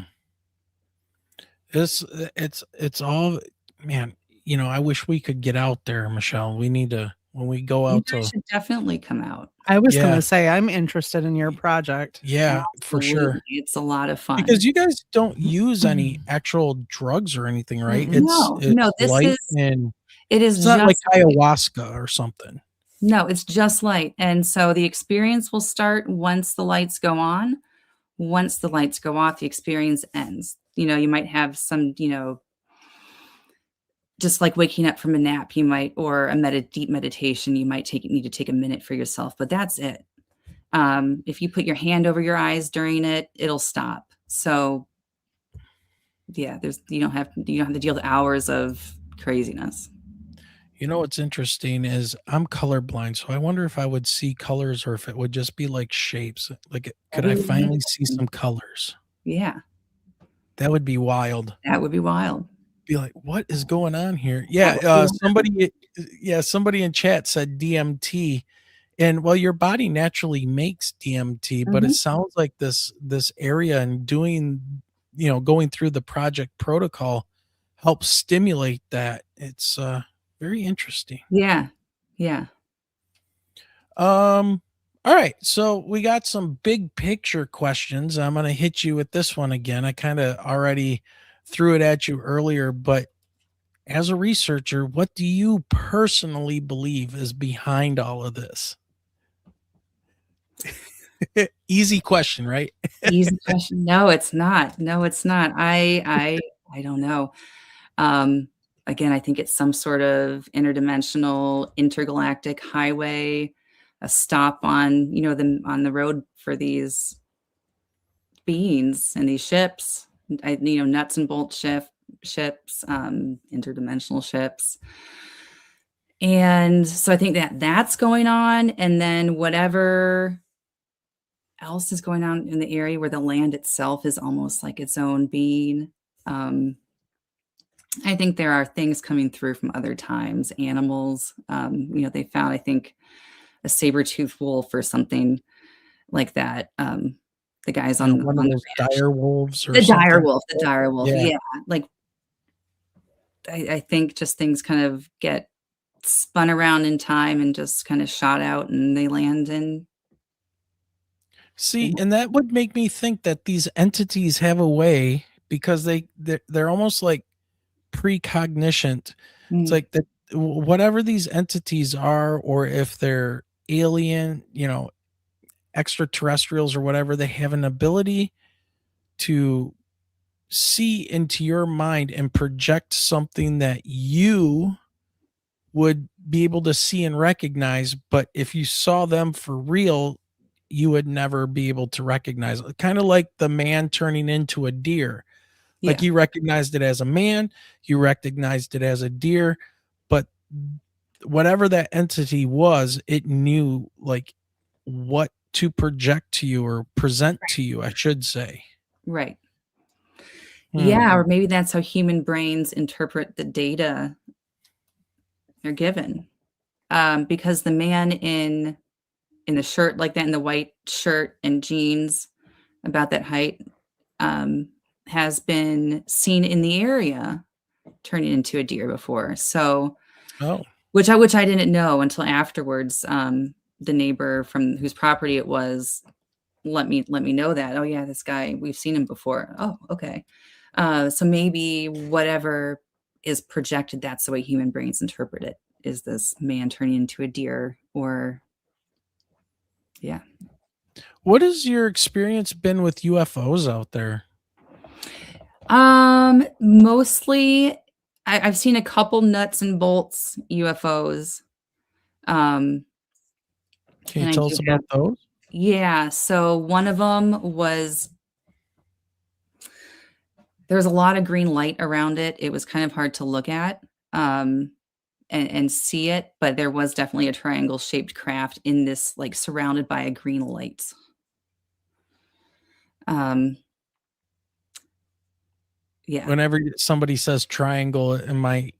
It's all, man, I wish we could get out there, Michelle. We need to when we go You out guys to. should definitely come out. I was going Yeah. to say, I'm interested in your project. Yeah, for sure. Absolutely. It's a lot of fun. Because you guys don't use any actual drugs or anything, right? Mm-mm. No, this light, is and it is it's not like just light. ayahuasca or something. No, it's just light. And so the experience will start once the lights go on. Once the lights go off, the experience ends. You might have some, just like waking up from a nap, you might, or a deep meditation, you might need to take a minute for yourself, but that's it. If you put your hand over your eyes during it, it'll stop. So yeah, you don't have to deal with hours of craziness. You know what's interesting is I'm colorblind, so I wonder if I would see colors or if it would just be like shapes. Like, could I finally see some colors? Yeah, That would be wild. that would be wild. Be like, what is going on here? Yeah, somebody in chat said DMT, and well, your body naturally makes DMT, but it sounds like this area and going through the project protocol helps stimulate that. It's very interesting. Yeah. All right, so we got some big picture questions. I'm going to hit you with this one again. I kind of already threw it at you earlier, but as a researcher, what do you personally believe is behind all of this? Easy question, right? Easy question. No, it's not. I don't know. Again, I think it's some sort of interdimensional, intergalactic highway, a stop on, on the road for these beings and these ships, nuts and bolts ships, interdimensional ships. And so I think that's going on. And then whatever else is going on in the area where the land itself is almost like its own being. I think there are things coming through from other times, animals. They found, I think, a saber-toothed wolf or something like that. The guys on one of those dire wolves or the something. the dire wolf. Yeah. Like, I think just things kind of get spun around in time and just kind of shot out, and they land in. See, and that would make me think that these entities have a way, because they're almost like precognition. It's like that whatever these entities are, or if they're alien, extraterrestrials or whatever, they have an ability to see into your mind and project something that you would be able to see and recognize. But if you saw them for real, you would never be able to recognize it. Kind of like the man turning into a deer. Like, you recognized it as a man, you recognized it as a deer, but whatever that entity was, it knew like what to project to you or present to you, I should say. Right. Yeah, or maybe that's how human brains interpret the data they're given. Because the man in the shirt like that, in the white shirt and jeans about that height, has been seen in the area turning into a deer before. So, which I didn't know until afterwards. The neighbor from whose property it was let me know that. Oh yeah, this guy, we've seen him before. Oh, okay. So maybe whatever is projected, that's the way human brains interpret it. Is this man turning into a deer, or yeah. What has your experience been with UFOs out there? Mostly I've seen a couple nuts and bolts UFOs. Can you tell us about those? Yeah. So one of them was, there was a lot of green light around it. It was kind of hard to look at and see it, but there was definitely a triangle shaped craft in this, like surrounded by a green light. Yeah. Whenever somebody says triangle, and my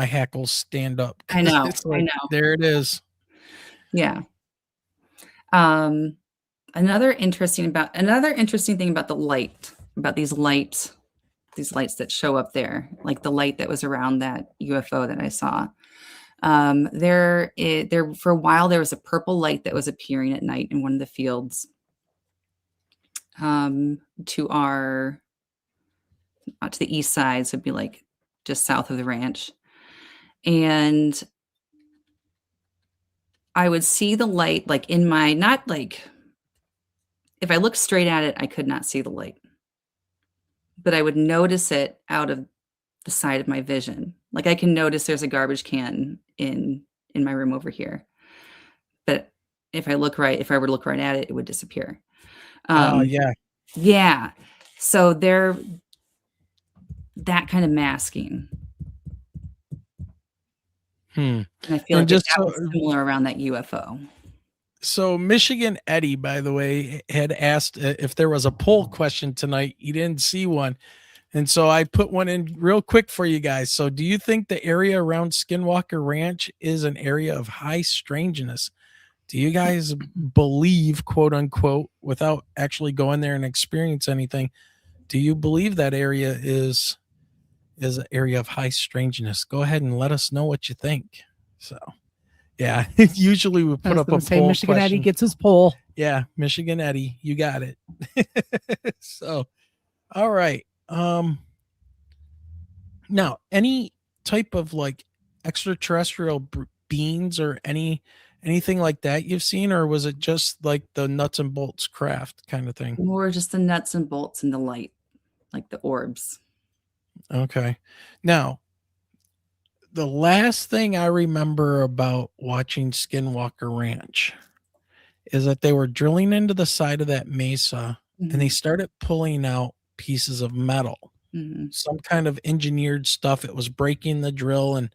hackles stand up. I know. Like, I know. There it is. Yeah. Another interesting thing about the light, about these lights that show up there, like the light that was around that UFO that I saw. There for a while there was a purple light that was appearing at night in one of the fields. To the east side, so it'd be like just south of the ranch. And I would see the light like in my, not like, if I looked straight at it, I could not see the light. But I would notice it out of the side of my vision. Like I can notice there's a garbage can in my room over here. But if I were to look right at it, it would disappear. Yeah. Yeah. So they're that kind of masking. And I feel like that was similar around that UFO. So Michigan Eddie, by the way, had asked if there was a poll question tonight. He didn't see one. And so I put one in real quick for you guys. So do you think the area around Skinwalker Ranch is an area of high strangeness? Do you guys believe, quote unquote, without actually going there and experience anything, do you believe that area is an area of high strangeness? Go ahead and let us know what you think. So, yeah, usually we put up a poll. Michigan question. Eddie gets his poll. Yeah, Michigan Eddie, you got it. So, all right. Now, any type of like extraterrestrial beings or anything like that you've seen, or was it just like the nuts and bolts craft kind of thing? Or just the nuts and bolts and the light, like the orbs. Okay. Now, the last thing I remember about watching Skinwalker Ranch is that they were drilling into the side of that mesa and they started pulling out pieces of metal, some kind of engineered stuff. It was breaking the drill and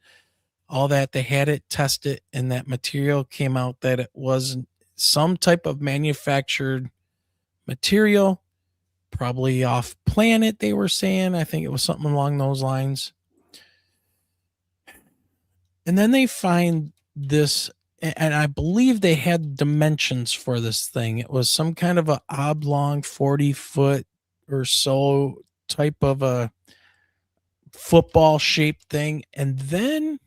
all that. They had it tested, and that material came out that it was some type of manufactured material, probably off planet, they were saying. I think it was something along those lines. And then they find this, and I believe they had dimensions for this thing. It was some kind of a oblong 40-foot or so type of a football shaped thing. And then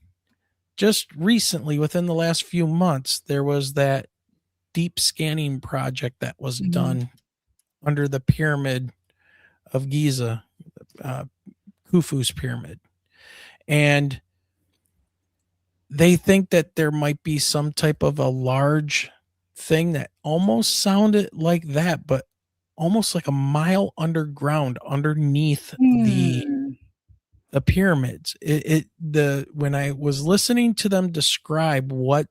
just recently, within the last few months, there was that deep scanning project that was done under the pyramid of Giza, Khufu's pyramid. And they think that there might be some type of a large thing that almost sounded like that, but almost like a mile underground underneath the pyramids. When I was listening to them describe what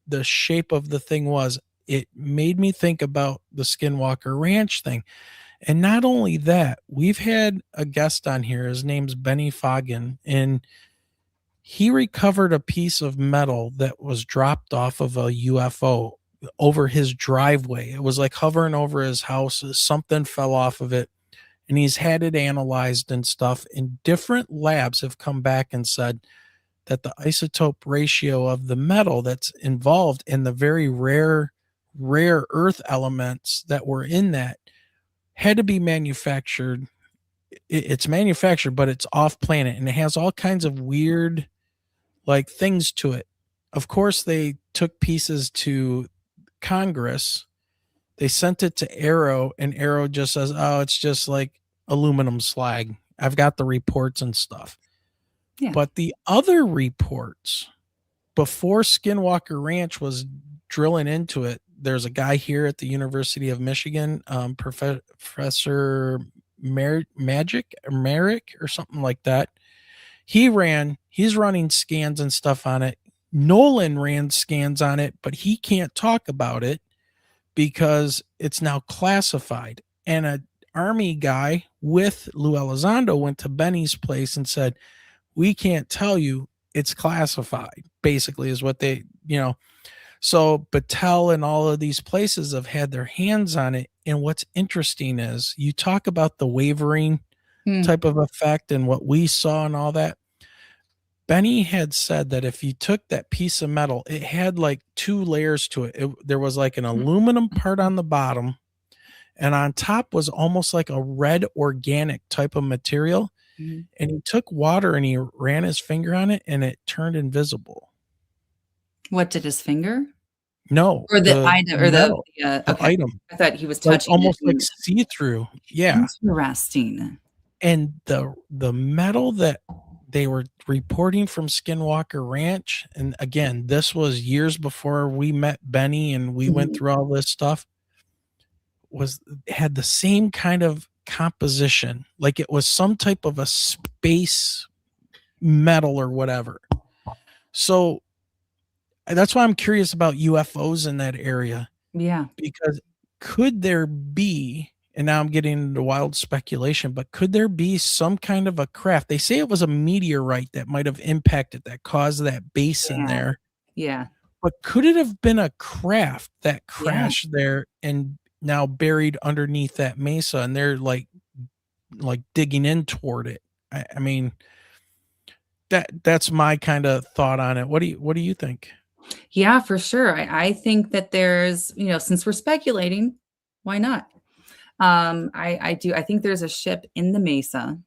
the shape of the thing was, it made me think about the Skinwalker Ranch thing. And not only that, we've had a guest on here. His name's Benny Foggin, and he recovered a piece of metal that was dropped off of a UFO over his driveway. It was like hovering over his house. Something fell off of it, and he's had it analyzed and stuff. And different labs have come back and said that the isotope ratio of the metal that's involved in the very rare earth elements that were in that had to be manufactured. It's manufactured, but it's off planet, and it has all kinds of weird like things to it. Of course, they took pieces to Congress. They sent it to Arrow, and Arrow just says, oh, it's just like aluminum slag. I've got the reports and stuff. Yeah. But the other reports, before Skinwalker Ranch was drilling into it, there's a guy here at the University of Michigan, Professor Merrick or something like that. He's running scans and stuff on it. Nolan ran scans on it, but he can't talk about it because it's now classified. And an Army guy with Lou Elizondo went to Benny's place and said, we can't tell you, it's classified, basically is what they, So Battelle and all of these places have had their hands on it. And what's interesting is you talk about the wavering type of effect and what we saw and all that. Benny had said that if you took that piece of metal, it had like two layers to it. There was like an aluminum part on the bottom, and on top was almost like a red organic type of material. And he took water and he ran his finger on it, and it turned invisible. What did his finger No, or the the item or metal, the okay. item, I thought he was like touching it. almost like see-through. Yeah. Interesting. And the metal that they were reporting from Skinwalker Ranch, and again, this was years before we met Benny and we went Mhm. through all this stuff, was had the same kind of composition, like it was some type of a space metal or whatever. So that's why I'm curious about UFOs in that area, Yeah. because could there be, and now I'm getting into wild speculation, but could there be some kind of a craft? They say it was a meteorite that might have impacted that caused that basin Yeah. there. Yeah. But could it have been a craft that Yeah. crashed there and now buried underneath that mesa and they're like digging in toward it? I mean, that's my kind of thought on it. What do you think? Yeah, for sure. I think that there's, since we're speculating, why not? I think there's a ship in the mesa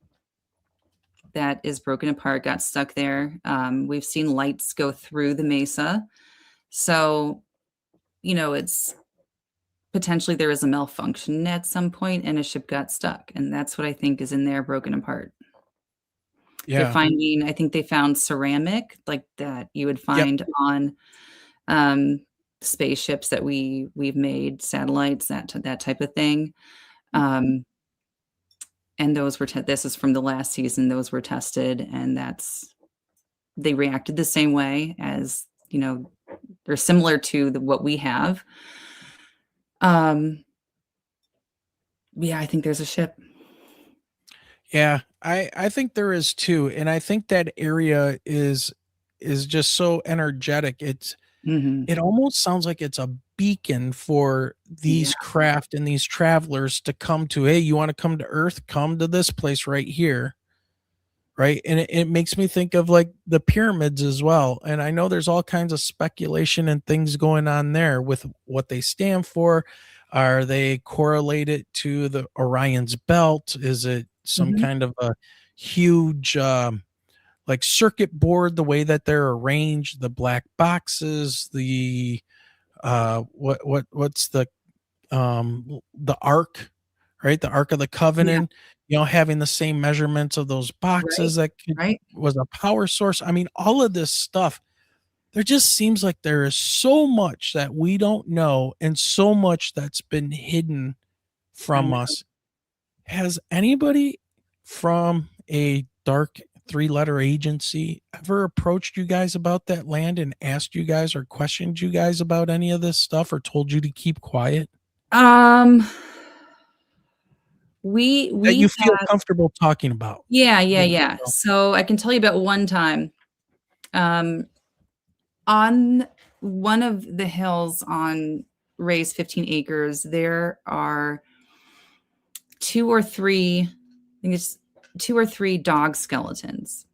that is broken apart, got stuck there. We've seen lights go through the mesa. So, it's potentially there was a malfunction at some point and a ship got stuck. And that's what I think is in there, broken apart. Yeah. I think they found ceramic like that you would Yep. find on um, spaceships that we've made, satellites, that type of thing. Um, and those were this is from the last season. Those were tested, and they reacted the same way as they're similar to what we have. Yeah, I think there's a ship. Yeah, I think there is too, and I think that area is just so energetic. Hmm. It almost sounds like it's a beacon for Yeah, these craft and these travelers to come to. Hey, you want to come to Earth? Come to this place right here, right? And it makes me think of like the pyramids as well. And I know there's all kinds of speculation and things going on there with what they stand for. Are they correlated to the Orion's belt? Is it some hmm, kind of a huge like circuit board, the way that they're arranged, the black boxes, the what's the ark, right? The Ark of the yeah, Covenant, having the same measurements of those right, boxes that right. was a power source. I mean, all of this stuff, there just seems like there is so much that we don't know and so much that's been hidden I from know. us. Has anybody from a dark three-letter agency ever approached you guys about that land and asked you guys or questioned you guys about any of this stuff or told you to keep quiet? Um, That we you feel comfortable talking about. yeah, yeah, That, yeah. So I can tell you about one time. Um, on one of the hills on Ray's 15 acres, there are two or three, I think it's two or three dog skeletons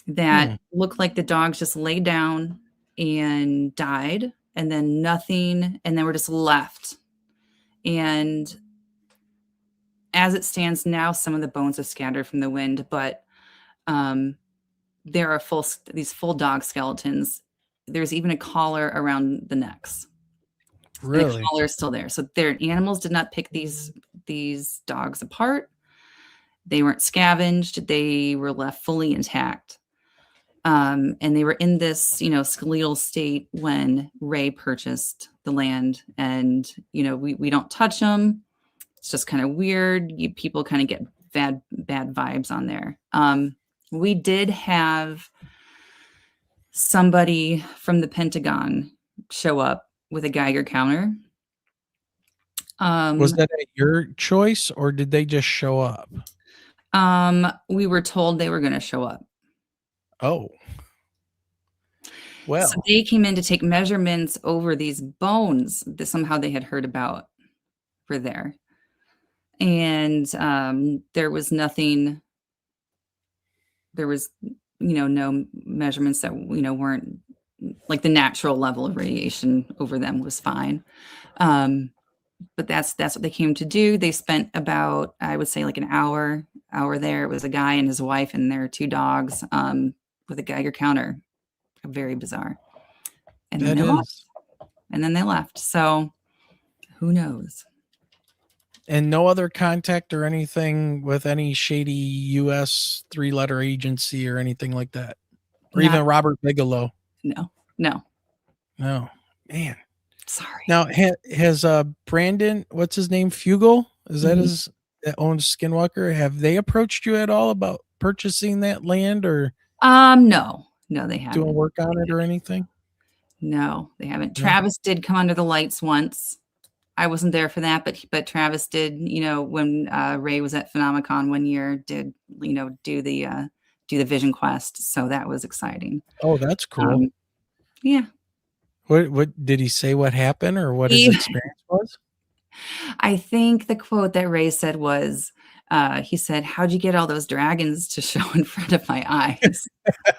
that hmm, look like the dogs just laid down and died, and then nothing, and then were just left. And as it stands now, some of the bones have scattered from the wind, but um, there are these full dog skeletons. There's even a collar around the necks, and the really? collar is still there. So their animals did not pick these dogs apart. They weren't scavenged. They were left fully intact. And they were in this, skeletal state when Ray purchased the land. And, we don't touch them. It's just kind of weird. People kind of get bad vibes on there. We did have somebody from the Pentagon show up with a Geiger counter. Was Um, that at your choice or did they just show up? we were told they were going to show up. Oh, So well, they came in to take measurements over these bones that somehow they had heard about were there. And there was nothing, there was, no measurements that, weren't like the natural level of radiation over them was fine. But that's what they came to do. They spent about, I would say, like an hour there. It was a guy and his wife and their two dogs with a Geiger counter. Very bizarre. And That then they left. is. And then they left. So who knows? And no other contact or anything with any shady U.S. 3-letter agency or anything like that, or Not- even Robert Bigelow. No. No, man. Sorry. Now has Brandon, what's his name, Fugel? Is that Mhm. his that owns Skinwalker? Have they approached you at all about purchasing that land or No, they doing haven't. work on it or anything? No, they haven't. No. Travis did come under the lights once. I wasn't there for that, but Travis did, when Ray was at Phenomicon one year, did, do the Vision Quest. So that was exciting. Oh, that's cool. Yeah. What did he say what happened or what his experience was? I think the quote that Ray said was, he said, "How'd you get all those dragons to show in front of my eyes?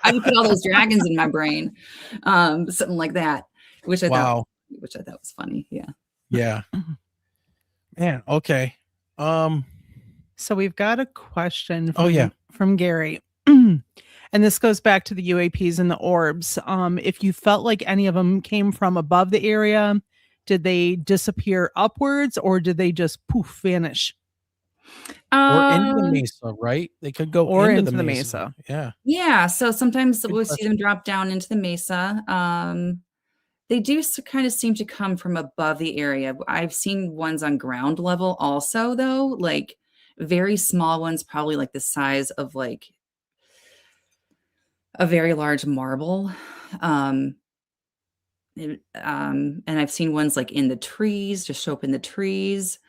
How'd you put all those dragons in my brain?" Something like that, which I thought was funny. Yeah. Yeah. Man, okay. So we've got a question from Gary. And this goes back to the UAPs and the orbs. If you felt like any of them came from above the area, did they disappear upwards or did they just poof vanish? Or into the mesa, right? They could go or into the mesa. Yeah. Yeah. So sometimes Good we'll see question. them drop down into the mesa. They do kind of seem to come from above the area. I've seen ones on ground level also, though, like very small ones, probably like the size of like a very large marble. And I've seen ones like in the trees, just show up in the trees.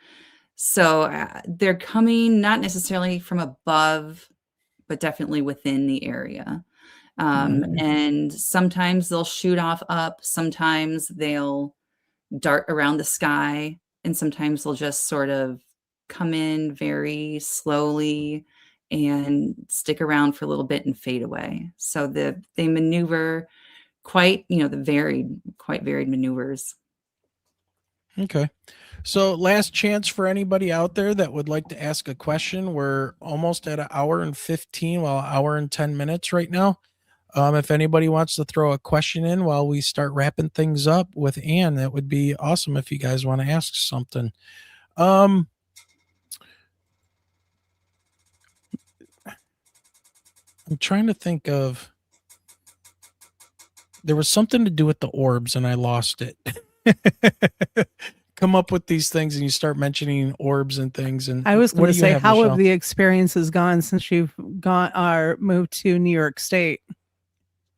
So they're coming not necessarily from above, but definitely within the area. And sometimes they'll shoot off up, sometimes they'll dart around the sky, and sometimes they'll just sort of come in very slowly and stick around for a little bit and fade away. So they maneuver quite, quite varied maneuvers. Okay. So last chance for anybody out there that would like to ask a question. We're almost at an hour and 15, well, hour and 10 minutes right now. If anybody wants to throw a question in while we start wrapping things up with Anne, that would be awesome if you guys want to ask something. I'm trying to think of, there was something to do with the orbs and I lost it. Come up with these things and you start mentioning orbs and things. And I was going to say, how Michelle? have the experiences gone since you've moved to New York State?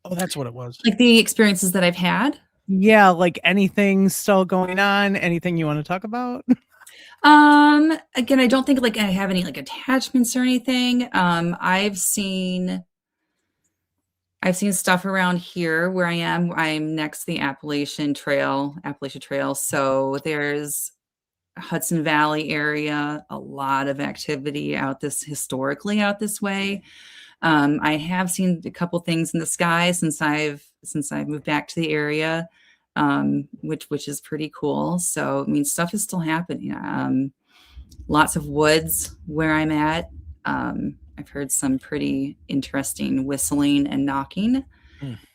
Oh, that's what it was. Like the experiences that I've had. Yeah, like anything still going on? Anything you want to talk about? Again, I don't think like I have any like attachments or anything. I've seen stuff around here where I am. I'm next to the Appalachian Trail. So there's Hudson Valley area, a lot of activity historically out this way. I have seen a couple things in the sky since I've moved back to the area, which is pretty cool. So, I mean, stuff is still happening. Lots of woods where I'm at. I've heard some pretty interesting whistling and knocking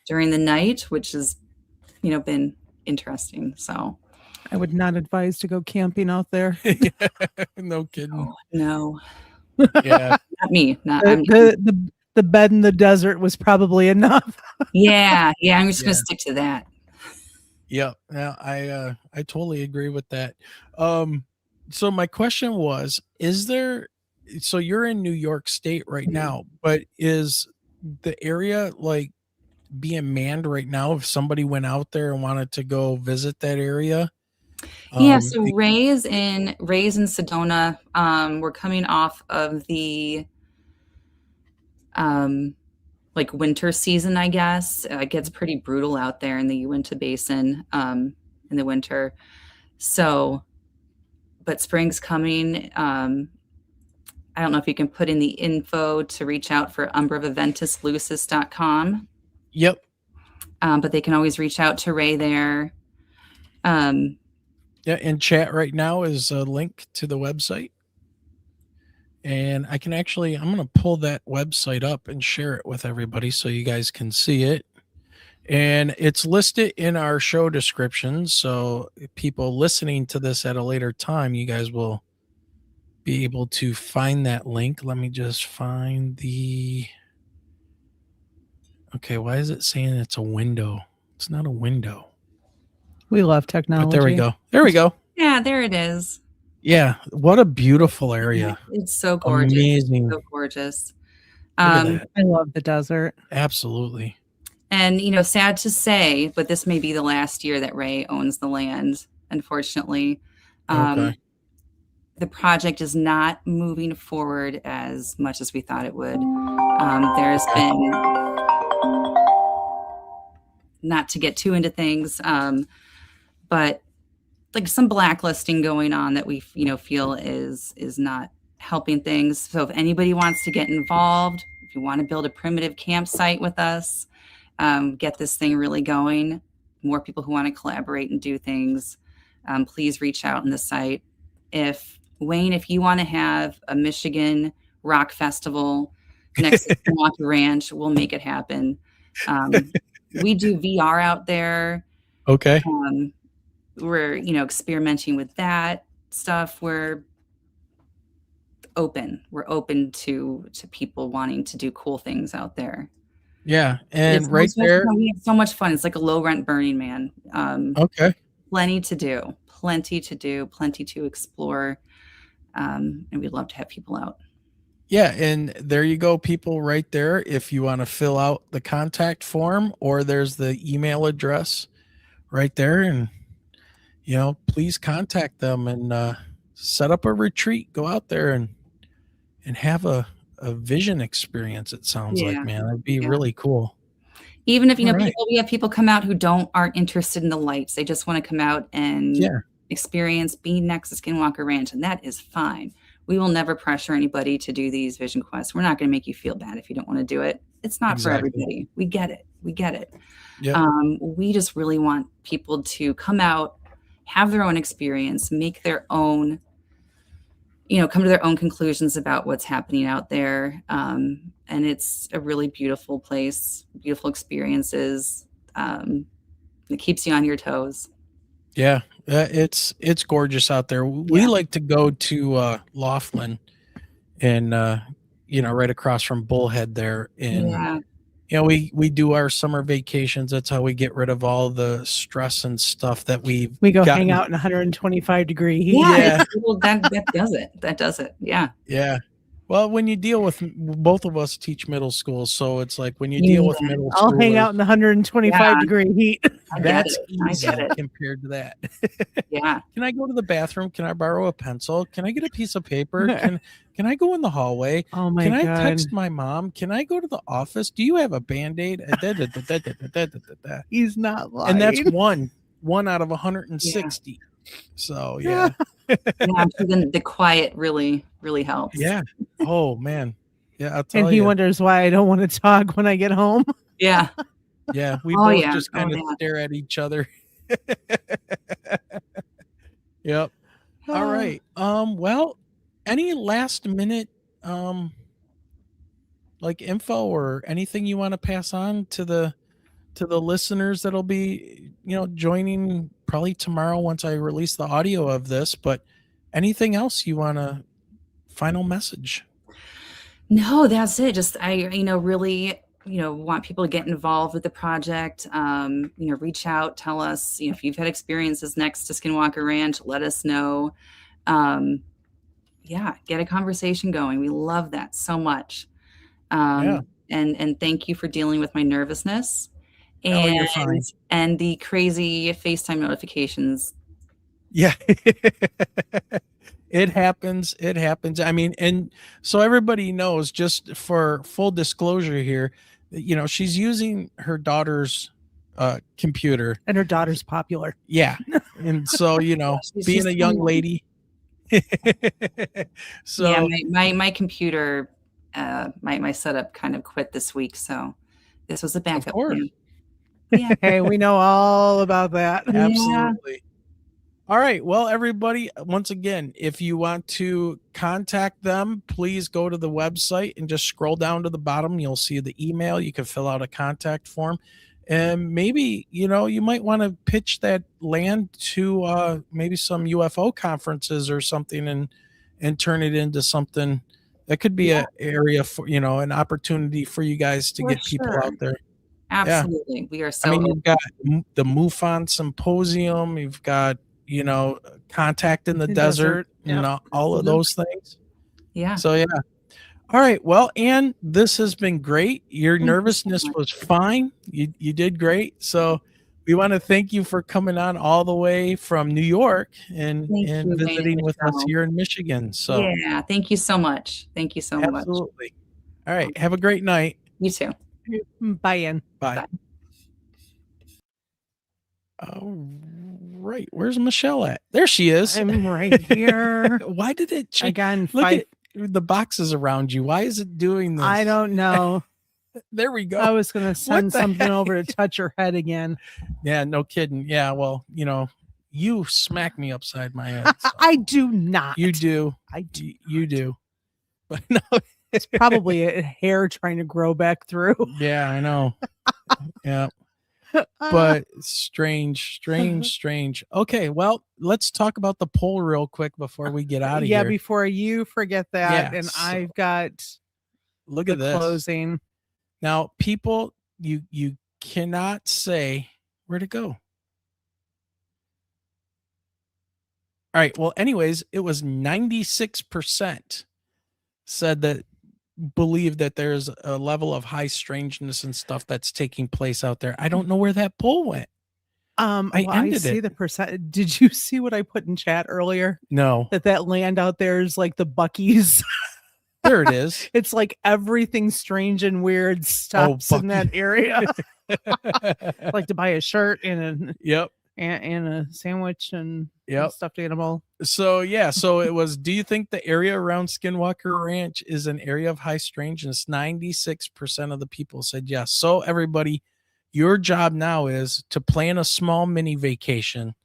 during the night, which has, been interesting. So I would not advise to go camping out there. No kidding. Oh, no. Yeah. Not me. The bed in the desert was probably enough. Yeah. I'm just going to stick to that. Yep. Now I totally agree with that. So my question was, so you're in New York State right now, but is the area like being manned right now if somebody went out there and wanted to go visit that area? Yeah, so Ray's in Sedona. We're coming off of the like winter season, I guess. It gets pretty brutal out there in the Uinta Basin in the winter. So, but spring's coming. I don't know if you can put in the info to reach out for umbraviventislucis.com. Yep. But they can always reach out to Ray there. Yeah, in chat right now is a link to the website. And I'm going to pull that website up and share it with everybody so you guys can see it. And it's listed in our show description. So people listening to this at a later time, you guys will be able to find that link. Let me just find the. Okay, why is it saying it's a window? It's not a window. We love technology. But there we go. There we go. Yeah, there it is. Yeah, what a beautiful area. It's so gorgeous. Amazing. So gorgeous. Look at that. I love the desert. Absolutely. And, you know, sad to say, but this may be the last year that Ray owns the land, unfortunately. Okay. The project is not moving forward as much as we thought it would. There's been, not to get too into things, but like some blacklisting going on that we, you know, feel is not helping things. So if anybody wants to get involved, if you want to build a primitive campsite with us, get this thing really going, more people who want to collaborate and do things, please reach out on the site. If Wayne, if you want to have a Michigan rock festival next to Skinwalker Ranch, we'll make it happen. We do VR out there. Okay. We're, you know, experimenting with that stuff. We're open to people wanting to do cool things out there. Yeah. And It's right so much there. fun. We have so much fun. It's like a low rent Burning Man. Okay. Plenty to do, plenty to explore. And we'd love to have people out. Yeah. And there you go, people, right there. If you want to fill out the contact form, or there's the email address right there. And, you know, please contact them and set up a retreat. Go out there and have a vision experience. It sounds like, man, that'd be really cool. Even if, you know, All right. we have people come out who aren't interested in the lights. They just want to come out and experience being next to Skinwalker Ranch. And that is fine. We will never pressure anybody to do these vision quests. We're not going to make you feel bad if you don't want to do it. It's not for everybody. We get it. Yep. We just really want people to come out, have their own experience, make their own, you know, come to their own conclusions about what's happening out there. And it's a really beautiful place, beautiful experiences. It keeps you on your toes. Yeah, it's gorgeous out there. We like to go to Laughlin, and you know, right across from Bullhead there. And you know, we do our summer vacations. That's how we get rid of all the stress and stuff that we go hang out in 125-degree heat. Yeah. That does it. That does it. Yeah. Yeah. Well, when you deal with, both of us teach middle school, so it's like when you deal with middle school, I'll hang out in the 125-degree heat. That's easy compared to that. Yeah. Can I go to the bathroom? Can I borrow a pencil? Can I get a piece of paper? Can I go in the hallway? Oh my God. Can I text my mom? Can I go to the office? Do you have a Band-Aid? He's not lying. And that's one out of 160. Yeah. So yeah. Then the quiet really helps. Yeah. Oh man. Yeah. I'll tell you. And he wonders why I don't want to talk when I get home. Yeah. Yeah. We both just kind of stare at each other. Yep. All right. Well, any last minute like info or anything you want to pass on to the listeners that'll be, you know, joining probably tomorrow once I release the audio of this, but anything else you want to final message? No, that's it. Just, really, want people to get involved with the project, reach out, tell us, if you've had experiences next to Skinwalker Ranch, let us know. Get a conversation going. We love that so much. And thank you for dealing with my nervousness and the crazy FaceTime notifications. Yeah. It happens. I mean, and so everybody knows, just for full disclosure here, she's using her daughter's computer, and her daughter's popular. Yeah. And so, being a young lady. So yeah, my computer, my setup kind of quit this week. So this was a backup plan. Yeah. Hey, we know all about that. Absolutely. Yeah. All right. Well, everybody, once again, if you want to contact them, please go to the website and just scroll down to the bottom. You'll see the email. You can fill out a contact form. And maybe, you might want to pitch that land to maybe some UFO conferences or something, and turn it into something that could be Yeah. an area for, an opportunity for you guys to For get people sure. out there. Absolutely. We are I so mean, open. you've got the MUFON Symposium, you've got, Contact in the Desert, and Yep. all of Mhm. those things. Yeah. So, yeah. All right. Well, Anne, this has been great. Your Thank you so nervousness much. was fine. You did great. So we want to thank you for coming on all the way from New York and Thank you, Wayne and visiting with us Michelle. here in Michigan. So Yeah. Thank you so much. Thank you so much. absolutely. All right. Have a great night. You too. Bye, Ann. Bye. Bye. All right. Where's Michelle at? There she is. I'm right here. Why did it change? Again, Look five. at the boxes around you. Why is it doing this? I don't know. There we go. I was going to send the something heck? over to touch your head again. Yeah, no kidding. Yeah, well, you smack me upside my head. So. I do not. You do. I do. You do. But no. It's probably a hair trying to grow back through. Yeah, I know. Yeah. But strange. Okay, well, let's talk about the poll real quick before we get out of yeah, here. before you forget that. Yeah, And so I've got Look the at this. closing. Now, people, you cannot say where'd it go. All right. Well, anyways, it was 96% said that believe that there's a level of high strangeness and stuff that's taking place out there. I don't know where that poll went. I I ended see it. the percent. Did you see what I put in chat earlier? No. That land out there is like the Buc-ee's. There it is. It's like everything strange and weird stops in that area. Like to buy a shirt and Yep. and a sandwich and Yep. a stuffed animal. So yeah, so it was, do you think the area around Skinwalker Ranch is an area of high strangeness? 96% of the people said yes. So everybody, your job now is to plan a small mini vacation,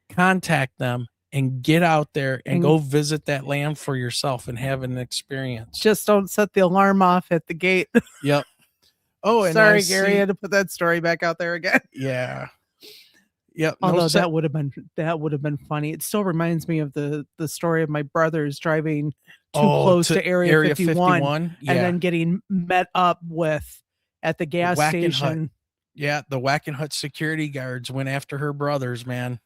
contact them, and get out there and go visit that land for yourself and have an experience. Just don't set the alarm off at the gate. Yep. Oh, and sorry, Gary, I had to put that story back out there again. Yeah. Yep. Although that would have been funny. It still reminds me of the story of my brothers driving too close to Area 51 Yeah. and then getting met up with at the gas station. Yeah, the Whack and Hut security guards went after her brothers, man.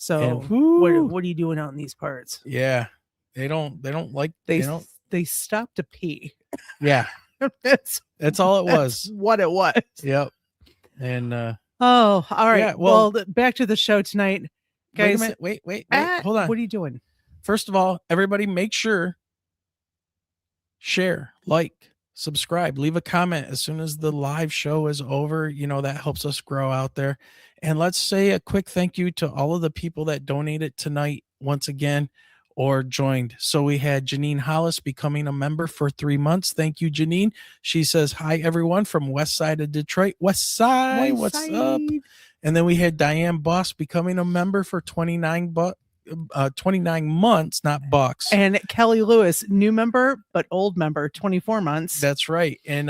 So And, what are you doing out in these parts? Yeah. They don't like they stopped to pee. Yeah. That's all it was. What it was. Yep. And all right. Yeah, well, back to the show tonight. Guys, wait, hold on. What are you doing? First of all, everybody make sure share, like, subscribe, leave a comment as soon as the live show is over. That helps us grow out there. And let's say a quick thank you to all of the people that donated tonight once again or joined. So we had Janine Hollis becoming a member for 3 months. Thank you, Janine. She says, hi, everyone from West Side of Detroit. West Side, what's up? And then we had Diane Boss becoming a member for 29 months, not bucks. And Kelly Lewis, new member, but old member, 24 months. That's right. And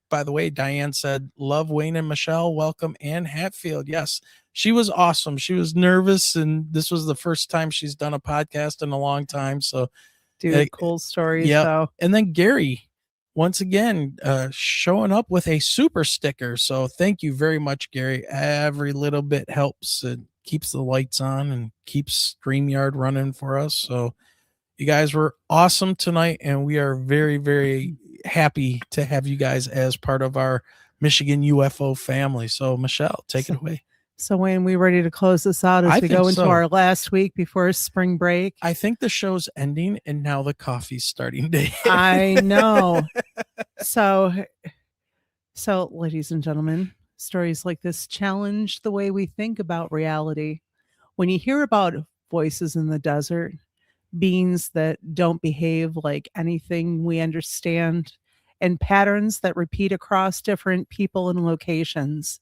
by the way, Diane said, love Wayne and Michelle. Welcome Anne Hatfield. Yes, she was awesome. She was nervous, and this was the first time she's done a podcast in a long time. So, dude, cool stories. Yeah. So. And then Gary, once again, showing up with a super sticker. So thank you very much, Gary. Every little bit helps. It keeps the lights on and keeps StreamYard running for us. So you guys were awesome tonight, and we are very, very happy to have you guys as part of our Michigan UFO family. So Michelle, take it away. So Wayne, we ready to close this out as we go into our last week before spring break? I think the show's ending and now the coffee's starting to hit. I know. So ladies and gentlemen, stories like this challenge the way we think about reality. When you hear about voices in the desert, beings that don't behave like anything we understand, and patterns that repeat across different people and locations,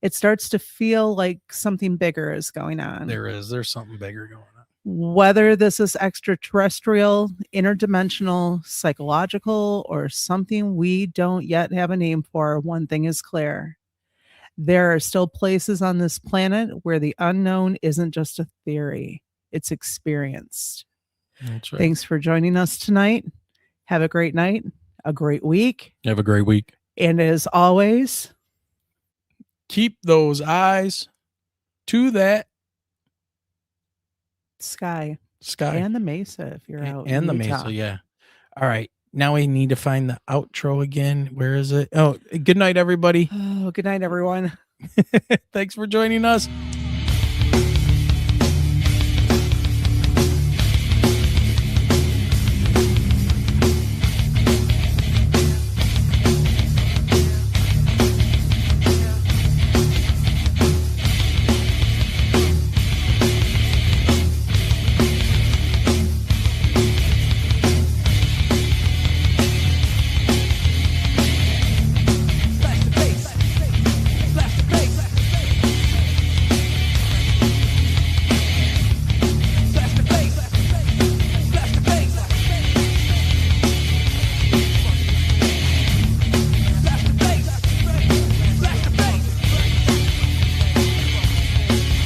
it starts to feel like something bigger is going on. There's something bigger going on. Whether this is extraterrestrial, interdimensional, psychological, or something we don't yet have a name for, one thing is clear. There are still places on this planet where the unknown isn't just a theory, it's experienced. That's right. Thanks for joining us tonight. Have a great night, a great week. Have a great week. And as always, Keep those eyes to that sky sky and the mesa if you're out and in the Utah. mesa. Yeah. All right. Now I need to find the outro again. Where is it? Oh, good night, everybody. Oh, good night, everyone. Thanks for joining us.